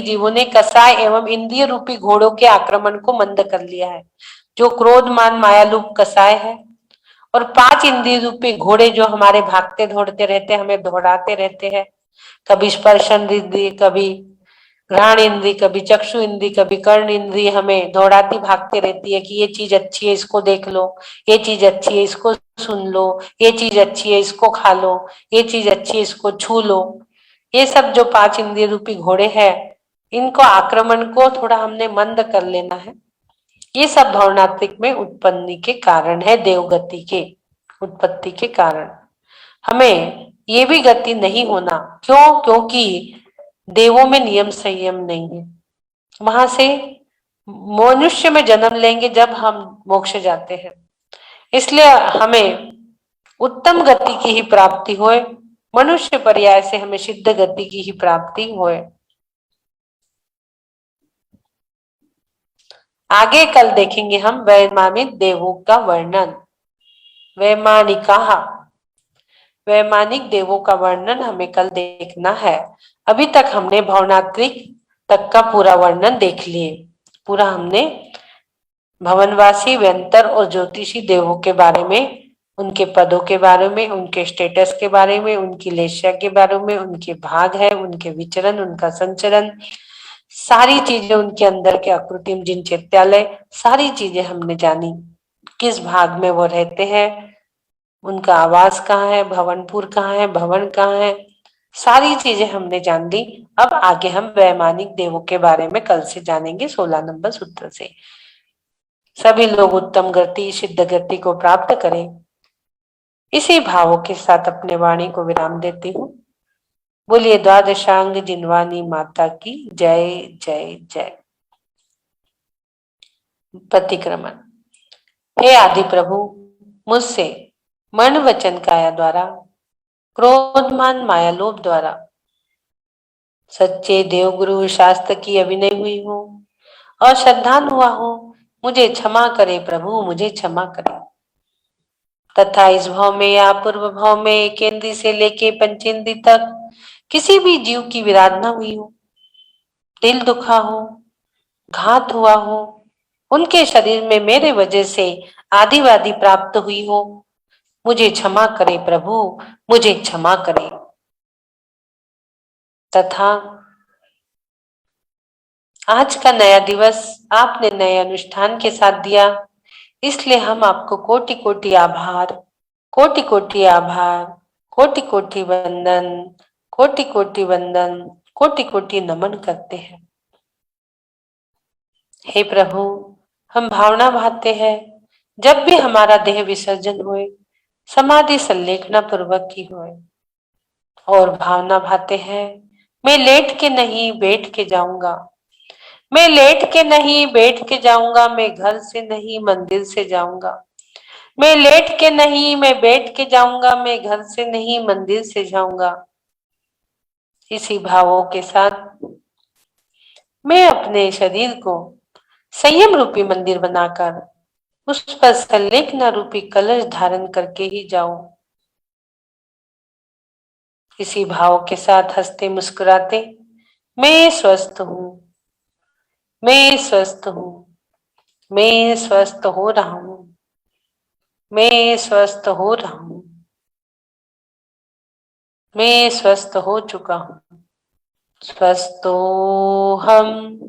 जीवों ने कसाय एवं इंद्रिय रूपी घोड़ों के आक्रमण को मंद कर लिया है। जो क्रोध मान मायालूप कसाय है और 5 इंद्रिय रूपी घोड़े जो हमारे भागते दौड़ते रहते, हमें दौड़ाते रहते हैं। कभी स्पर्शन इंद्रिय, कभी घ्राण इंद्रिय, कभी चक्षु इंद्रिय, कभी कर्ण इंद्रिय हमें दौड़ाती भागते रहती है कि ये चीज अच्छी है इसको देख लो, ये चीज अच्छी है इसको सुन लो, ये चीज अच्छी है इसको खा लो, ये चीज अच्छी है इसको छू लो। ये सब जो 5 इंद्रिय रूपी घोड़े हैं, इनको आक्रमण को थोड़ा हमने मंद कर लेना है। ये सब भावनात्मक में उत्पत्ति के कारण है, देवगति के उत्पत्ति के कारण। हमें ये भी गति नहीं होना। क्यों? क्योंकि देवों में नियम संयम नहीं है। वहां से मनुष्य में जन्म लेंगे जब हम मोक्ष जाते हैं। इसलिए हमें उत्तम गति की ही प्राप्ति होए, मनुष्य पर्याय से हमें सिद्ध गति की ही प्राप्ति होए। आगे कल देखेंगे हम वैमानिक देवों का वर्णन। वैमानिक देवों का वर्णन हमें कल देखना है। अभी तक हमने भावनात्मक तक का पूरा वर्णन देख लिए। पूरा हमने भवनवासी, व्यंतर और ज्योतिषी देवों के बारे में, उनके पदों के बारे में, उनके स्टेटस के बारे में, उनकी लेस्या के बारे में, उनके भाग है, उनके विचरण, उनका संचरण, सारी चीजें, उनके अंदर के अकृत्रिम जिन चैत्यालय, सारी चीजें हमने जानी। किस भाग में वो रहते हैं, उनका आवास कहाँ है, भवनपुर कहाँ है, भवन कहाँ है, सारी चीजें हमने जान ली। अब आगे हम वैमानिक देवों के बारे में कल से जानेंगे 16 नंबर सूत्र से। सभी लोग उत्तम गति, सिद्ध गति को प्राप्त करें। इसी भावों के साथ अपने वाणी को विराम देती हूँ। बोलिए द्वादशांग जिनवानी माता की जय जय जय। प्रतिक्रमण। हे आदि प्रभु, मुझसे मन वचन काया द्वारा, क्रोधमान माया लोभ द्वारा सच्चे देवगुरु शास्त्र की अभिनय हुई हो और श्रद्धान हुआ हो, मुझे क्षमा करे प्रभु, मुझे क्षमा करे। तथा इस भाव में या पूर्व भाव में एक इंद्रिय से लेके पंचेंद्रिय तक किसी भी जीव की विराधना हुई हो, दिल दुखा हो, घात हुआ हो, उनके शरीर में मेरे वजह से आदिवादी प्राप्त हुई हो, मुझे क्षमा करे प्रभु, मुझे क्षमा करे। तथा आज का नया दिवस आपने नए अनुष्ठान के साथ दिया, इसलिए हम आपको कोटि कोटि आभार, कोटि कोटि आभार, कोटि कोटि वंदन, कोटि कोटि वंदन, कोटि कोटि नमन करते हैं। हे प्रभु, हम भावना भाते हैं जब भी हमारा देह विसर्जन होए, समाधि संलेखना पूर्वक की होए, और भावना भाते हैं मैं लेट के नहीं बैठ के जाऊंगा, मैं लेट के नहीं बैठ के जाऊंगा, मैं घर से नहीं मंदिर से जाऊंगा, मैं लेट के नहीं मैं बैठ के जाऊंगा, मैं घर से नहीं मंदिर से जाऊंगा। इसी भावों के साथ मैं अपने शरीर को संयम रूपी मंदिर बनाकर उस पर संलेखना रूपी कलश धारण करके ही जाऊं। इसी भाव के साथ हंसते मुस्कुराते मैं स्वस्थ हूं, मैं स्वस्थ हूं, मैं स्वस्थ हो रहा हूं, मैं स्वस्थ हो रहा हूं, मैं स्वस्थ हो चुका हूं। स्वस्थो हम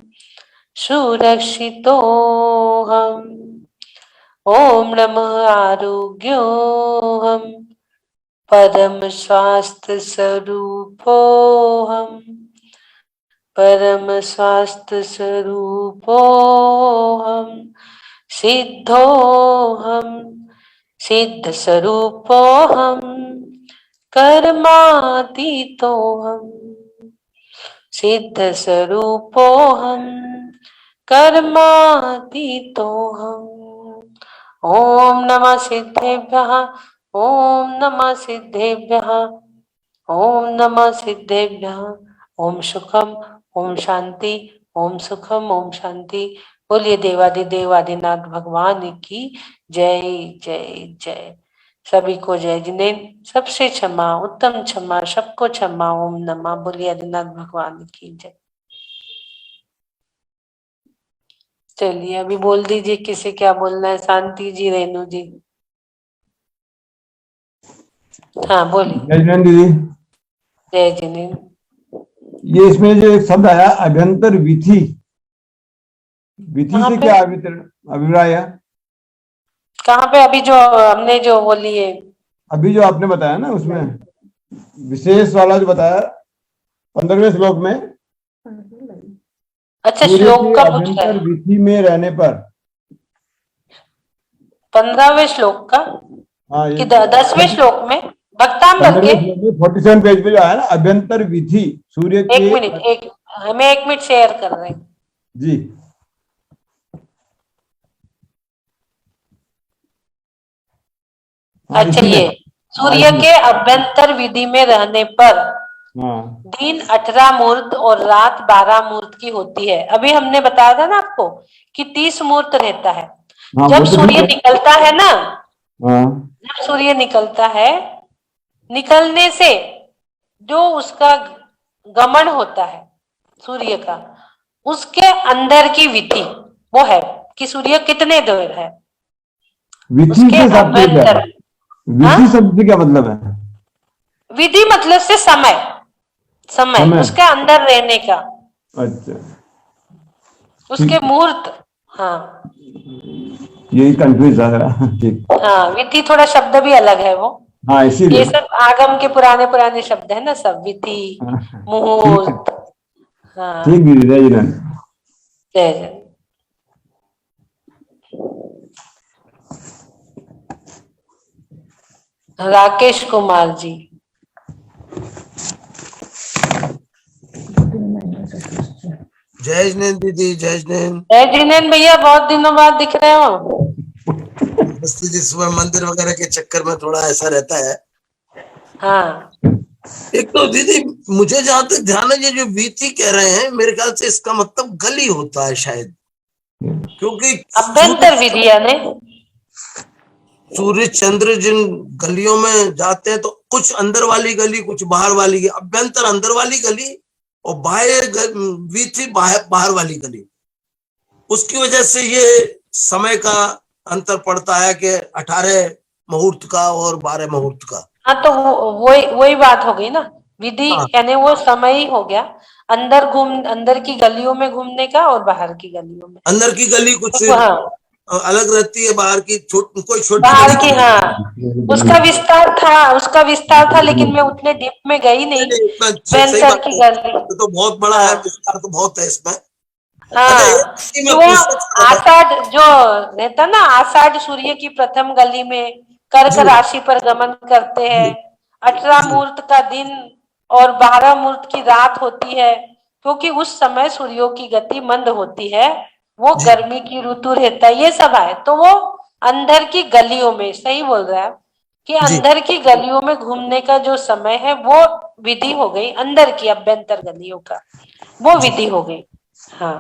सुरक्षितो हम, ओम नमः आरोग्यो हम, परम स्वास्थ्य स्वरूपो हम, परम स्वास्थ्य स्वरूपो हम, सिद्धो हम, सिद्ध स्वरूपो हम, कर्मातीतो हम, सिद्ध स्वरूपोऽहं कर्मातीतोऽहम्। ओम नमः सिद्धेभ्यः, ओम नमः सिद्धेभ्यः, ओम नमः सिद्धेभ्यः। ओम सुखम, ओम शांति, ओम सुखम, ओम शांति। बोलिए देवादिदेव आदिनाथ भगवान की जय जय जय। सभी को जय जिनेन्द्र, सबसे क्षमा, उत्तम क्षमा, सबको क्षमा। ओम नमः। बोलिए आदिनाथ भगवान की जय। चलिए अभी बोल दीजिए किसे क्या बोलना है। शांति जी, रेणु जी, हाँ बोलिए। जय जिनेन्द्र दीदी, जय जिनेन्द्र। ये इसमें जो एक शब्द आया अभ्यंतर विधि, विधि कहाँ से पे? क्या अभिप्राय है? कहाँ पे? अभी जो हमने जो बोली है, अभी जो आपने बताया ना उसमें विशेष वाला जो बताया 15वें श्लोक में, अच्छा सूर्य श्लोक के का पूछ रहे अभ्यंतर हैं। विधि में रहने पर। 15वें श्लोक का हाँ, कि 10वें श्लोक में भक्तांबर के? 47 पेज पे जो आया ना अभ्यंतर विधि सूर्य के। एक मिनट, हमें 1 मिनट शेयर कर रहे हैं जी। अच्छा ये सूर्य के अभ्यंतर विधि में रहने पर दिन 18 मुहूर्त और रात 12 मुहूर्त की होती है। अभी हमने बताया था ना आपको कि 30 मुहूर्त रहता है। जब सूर्य निकलता है ना, जब सूर्य निकलता है, निकलने से जो उसका गमन होता है सूर्य का, उसके अंदर की विधि वो है कि सूर्य कितने दूर है। विधि से अभ्यंतर, विधि शब्द से क्या मतलब है? विधि मतलब से समय, समय उसके अंदर रहने का। अच्छा, उसके मुहूर्त। हाँ यही कंफ्यूज है। ठीक। हाँ, विधि थोड़ा शब्द भी अलग है वो। हाँ इसीलिए ये सब आगम के पुराने पुराने शब्द है ना सब, विधि, मुहूर्त। हाँ ठीक दीदी, जय जिनेन्द्र। जय जय। राकेश कुमार जी, जय जिनेन्द्र दीदी, जय जिनेन्द्र। जय जिनेन्द्र भैया, बहुत दिनों बाद दिख रहे हो। बस दीदी सुबह मंदिर वगैरह के चक्कर में थोड़ा ऐसा रहता है। हाँ एक तो दीदी मुझे जहां तक ध्यान है, ये जो वीथी कह रहे हैं मेरे ख्याल से इसका मतलब गली होता है शायद, क्योंकि अभ्यंतर विधि यानी सूर्य चंद्र जिन गलियों में जाते हैं तो कुछ अंदर वाली गली, कुछ बाहर वाली गली। अभ्यंतर अंदर वाली गली और बाह्य वीथी बाहर वाली गली। उसकी वजह से ये समय का अंतर पड़ता है कि 18 मुहूर्त का और 12 मुहूर्त का। हाँ तो वही बात हो गई ना, विधि यानी वो समय ही हो गया। अंदर की गलियों में घूमने का और बाहर की गलियों में। अंदर की गली कुछ तो हाँ अलग रहती है, बाहर की कोई छोटी बाहर की। हाँ उसका विस्तार था लेकिन मैं उतने डीप में गई नहीं। अभ्यंतर की गली तो बहुत बड़ा है, विस्तार तो बहुत है इसमें। हाँ तो वो आषाढ़ जो रहता ना, आषाढ़ सूर्य की प्रथम गली में कर्क राशि पर गमन करते हैं। 18 मुहूर्त का दिन और 12 मुहूर्त की रात होती है, क्योंकि उस समय सूर्यों की गति मंद होती है, वो गर्मी की ऋतु रहता है। ये सब है तो वो अंदर की गलियों में, सही बोल रहा है कि अंदर की गलियों में घूमने का जो समय है वो विधि हो गई। अंदर की अभ्यंतर गलियों का वो विधि हो गई। हाँ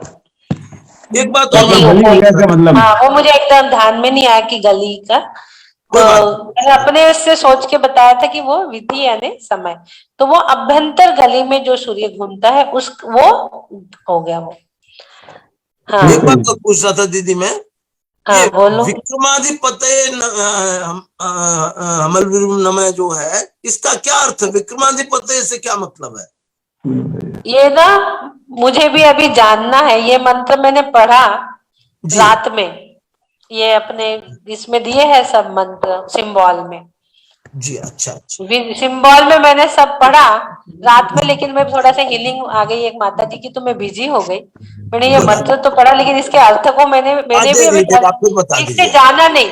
एक बात मतलब, हाँ वो मुझे एकदम ध्यान में नहीं आया कि गली का, तो मैंने अपने से सोच के बताया था कि वो विधि यानी समय। तो वो अभ्यंतर गली में जो सूर्य घूमता है वो हो गया वो। हाँ एक बात तो पूछ रहा था दीदी मैं, हाँ बोलो। विक्रमाधिपतये हमल नमः जो है, इसका क्या अर्थ है? विक्रमाधिपतये से क्या मतलब है? ये ना मुझे भी अभी जानना है। ये मंत्र मैंने पढ़ा रात में, ये अपने इसमें दिए हैं सब मंत्र सिंबल में जी। अच्छा सिंबल में मैंने सब पढ़ा रात में, लेकिन मैं थोड़ा सा हीलिंग आ गई एक माता जी की, तो मैं बिजी हो गई। मैंने ये मंत्र तो पढ़ा लेकिन इसके अर्थ को मैंने भी अभी ठीक से जाना नहीं।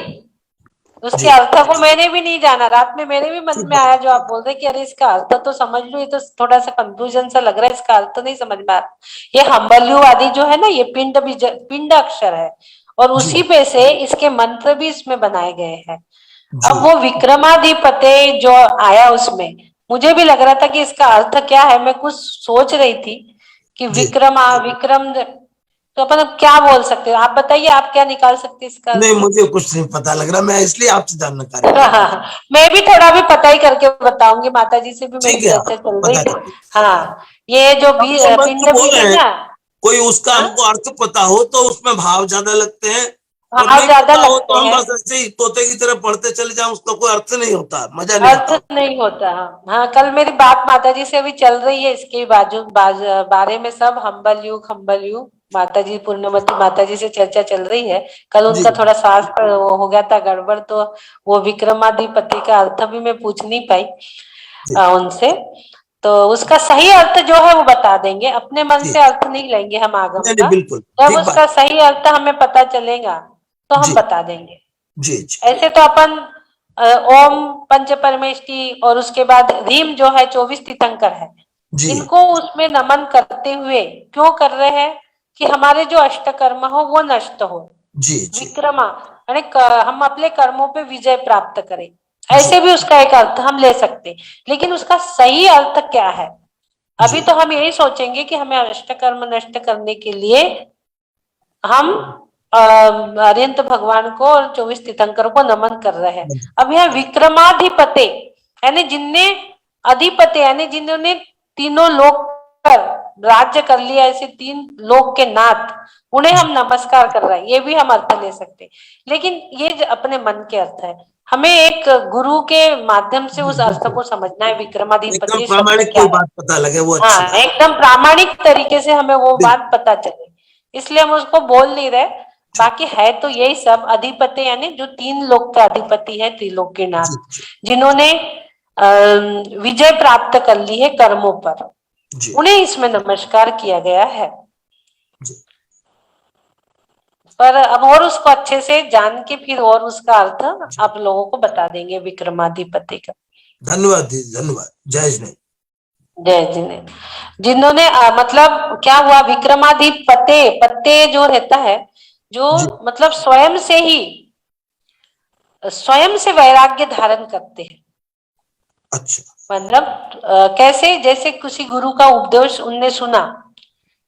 उसके जी। अर्थ को मैंने भी नहीं जाना, रात में मेरे भी मन में आया जो आप बोल रहे कि अरे इसका अर्थ तो समझ लो, ये तो थोड़ा सा कंफ्यूजन सा लग रहा है, इसका अर्थ नहीं समझ में आ रहा। ये हम्बल्यू आदि जो है ना, ये पिंड बीज पिंड अक्षर है और उसी पे से इसके मंत्र भी इसमें बनाए गए हैं। अब वो विक्रमाधिपते जो आया उसमें, मुझे भी लग रहा था कि इसका अर्थ क्या है, मैं कुछ सोच रही थी कि विक्रम, तो अपन अब क्या बोल सकते हो, आप बताइए, आप क्या निकाल सकते हैं इसका? नहीं, मुझे कुछ नहीं पता लग रहा, मैं इसलिए आपसे जानना चाह रहा हूँ। मैं भी थोड़ा भी पता ही करके बताऊंगी, माता जी से भी मेरी ठीक है, चर्चा चल रही बता थी। दीजिए। हाँ, ये जो हम जो पिंड मंत्र बोल बीज रहे है हैं, ना, कोई उसका हमको अर्थ पता हो तो उसमें भाव ज्यादा लगते हैं, और भाव नहीं ज्यादा पता हो तो लगते हम हैं, बस ऐसे ही तोते की तरह पढ़ते चले जाएं, उसका कोई अर्थ नहीं होता, मजा नहीं आता। अर्थ नहीं होता। हाँ, कल मेरी बात माता जी से अभी चल रही है इसके बारे में, सब हम्बल युग माता जी, पूर्णमती माता जी से चर्चा चल रही है। कल जी। उनका थोड़ा शास्त्र हो गया था गड़बड़, तो वो विक्रमाधिपति का अर्थ भी मैं पूछ नहीं पाई उनसे, तो उसका सही अर्थ जो है वो बता देंगे, अपने मन से अर्थ नहीं लेंगे हम आगम नहीं, का। बिल्कुल जब ठीक उसका बात। सही अर्थ हमें पता चलेगा तो हम जी बता देंगे। जी जी ऐसे तो अपन ओम पंच परमेष्टि और उसके बाद रीम जो है 24 तीर्थंकर है, जी इनको उसमें नमन करते हुए क्यों कर रहे हैं कि हमारे जो अष्टकर्म हो वो नष्ट हो, जी जी विक्रमा यानी हम अपने कर्मों पे विजय प्राप्त करें, ऐसे भी उसका एक अर्थ हम ले सकते। लेकिन उसका सही अर्थ क्या है, अभी तो हम यही सोचेंगे कि हमें अष्टकर्म नष्ट करने के लिए हम अरिहंत भगवान को और 24 तीर्थंकरों को नमन कर रहे हैं। अब यह विक्रमाधिपते यानी जिनने अधिपति यानी जिन्होंने तीनों लोक पर राज्य कर लिया, ऐसे 3 लोक के नाथ, उन्हें हम नमस्कार कर रहे हैं, ये भी हम अर्थ ले सकते। लेकिन ये अपने मन के अर्थ है, हमें एक गुरु के माध्यम से उस अर्थ को समझना है, एकदम विक्रमाधिपति शब्द प्रामाणिक क्या कोई है। बात पता लगे वो अच्छी हाँ, बात। एकदम प्रामाणिक तरीके से हमें वो बात पता चले, इसलिए हम उसको बोल नहीं रहे। बाकी है तो यही सब, अधिपति यानी जो 3 लोक का अधिपति है, त्रिलोक के नाथ, जिन्होंने विजय प्राप्त कर ली है कर्मों पर, उन्हें इसमें नमस्कार किया गया है। पर अब और उसको अच्छे से जान के फिर और उसका अर्थ आप लोगों को बता देंगे विक्रमाधिपति का। धन्यवाद दीदी, धन्यवाद। जय जिनेंद्र। जय जिनेंद्र। जिन्होंने मतलब क्या हुआ, विक्रमाधिपते पत्ते जो रहता है, जो मतलब स्वयं से वैराग्य धारण करते हैं। अच्छा, मतलब कैसे, जैसे किसी गुरु का उपदेश उनने सुना,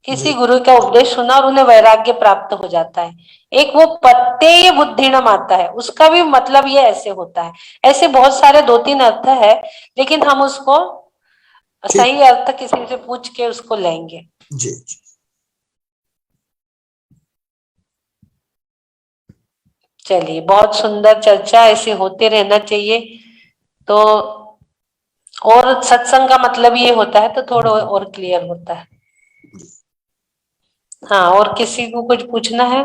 किसी गुरु का उपदेश सुना और उन्हें वैराग्य प्राप्त हो जाता है। एक वो पत्ते बुद्धिनम आता है, उसका भी मतलब ये ऐसे होता है। ऐसे बहुत सारे 2-3 अर्थ है, लेकिन हम उसको सही अर्थ किसी से पूछ के उसको लेंगे। जी। चलिए, बहुत सुंदर चर्चा, ऐसे होते रहना चाहिए। तो और सत्संग का मतलब ये होता है, तो थोड़ा और क्लियर होता है। हाँ, और किसी को कुछ पूछना है?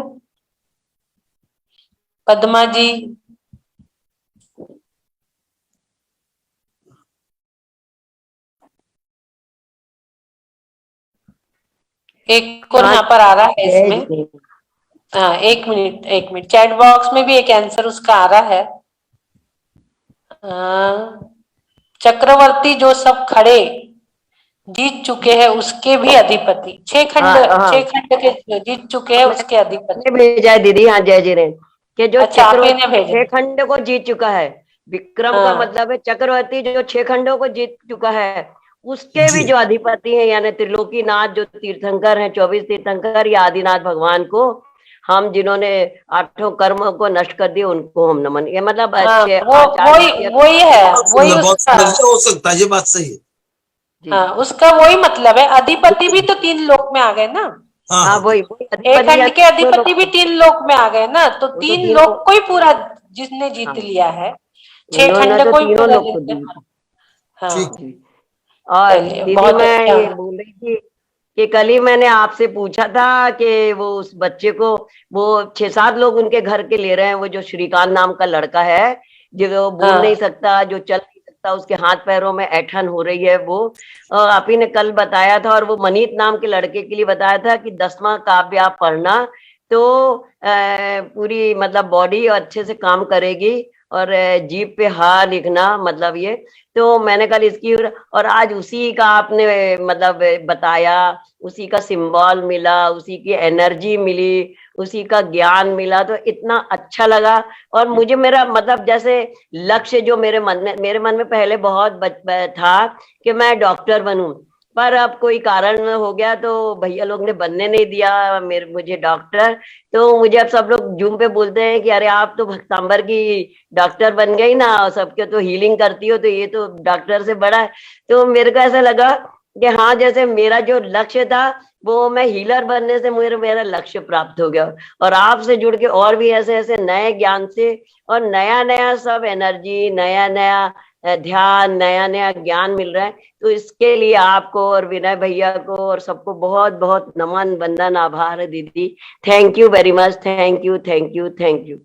पद्मा जी। एक और यहाँ पर आ रहा है इसमें। हाँ, एक मिनट, चैट बॉक्स में भी एक आंसर उसका आ रहा है। चक्रवर्ती जो सब खड़े जीत चुके हैं उसके भी अधिपति, 6 खंड के जीत चुके हैं उसके अधिपति। भेजा है दीदी, हाँ जय जिनेंद्र, कि जो चक्रवर्ती 6 खंड को जीत चुका है, विक्रम का मतलब है चक्रवर्ती जो 6 खंडों को जीत चुका है, उसके भी जो अधिपति हैं, यानी त्रिलोकीनाथ जो तीर्थंकर हैं, 24 तीर्थंकर या आदिनाथ भगवान को हम, जिन्होंने 8 कर्म को नष्ट कर दिए, उनको हम नमन, ये मतलब अच्छे वही है, वही हो सकता है, ये बात सही है। हाँ, उसका वही मतलब है। अधिपति भी तो 3 लोक में आ गए ना। हाँ, वही 1 खंड के अधिपति भी 3 लोक में आ गए ना, तो 3 लोक को ही पूरा जिसने जीत लिया है, 6 खंड को ही पूरा जीत। हाँ, और दीदी मैं ये बोल रही थी कि कल ही मैंने आपसे पूछा था कि वो उस बच्चे को, वो 6-7 लोग उनके घर के ले रहे हैं, वो जो श्रीकांत नाम का लड़का है, जो बोल नहीं सकता, जो चल नहीं सकता, उसके हाथ पैरों में ऐठन हो रही है, वो आप ही ने कल बताया था। और वो मनीत नाम के लड़के के लिए बताया था कि 10वां काव्य आप पढ़ना तो पूरी मतलब बॉडी अच्छे से काम करेगी और जीप पे हा लिखना, मतलब ये तो मैंने कल इसकी, और आज उसी का आपने मतलब बताया, उसी का सिंबल मिला, उसी की एनर्जी मिली, उसी का ज्ञान मिला, तो इतना अच्छा लगा। और मुझे मेरा मतलब जैसे लक्ष्य जो मेरे मन में पहले बहुत था कि मैं डॉक्टर बनूं, पर अब कोई कारण हो गया तो भैया लोग ने बनने नहीं दिया मुझे डॉक्टर। तो मुझे अब सब लोग जूम पे बोलते हैं कि अरे आप तो भक्तांबर की डॉक्टर बन गई ना, सबके तो हीलिंग करती हो, तो ये तो डॉक्टर से बड़ा है। तो मेरे को ऐसा लगा कि हाँ, जैसे मेरा जो लक्ष्य था वो मैं हीलर बनने से मेरा लक्ष्य प्राप्त हो गया। और आपसे जुड़ के और भी ऐसे ऐसे नए ज्ञान से और नया नया सब एनर्जी, नया नया ध्यान, नया नया ज्ञान मिल रहा है। तो इसके लिए आपको और विनय भैया को और सबको बहुत बहुत नमन, वंदन, आभार है दीदी। Thank you very much. Thank you, thank you, thank you.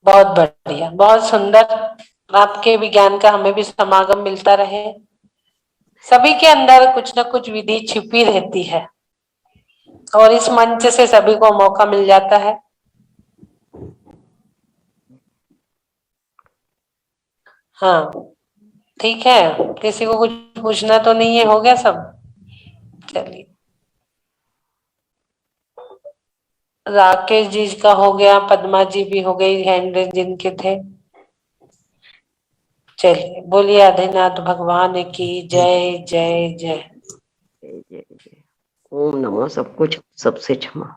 बहुत बढ़िया, बहुत सुंदर। आपके विज्ञान का हमें भी समागम मिलता रहे। सभी के अंदर कुछ न कुछ विधि छिपी रहती है और इस मंच से सभी को मौका मिल जाता है। हाँ, ठीक है, किसी को कुछ पूछना तो नहीं है? हो गया सब? चलिए, राकेश जी का हो गया, पद्मा जी भी हो गई, हैंड रेज जिनके थे। चलिए, बोलिए आदिनाथ भगवान की जय जय जय। ओम नमः सब कुछ सबसे क्षमा।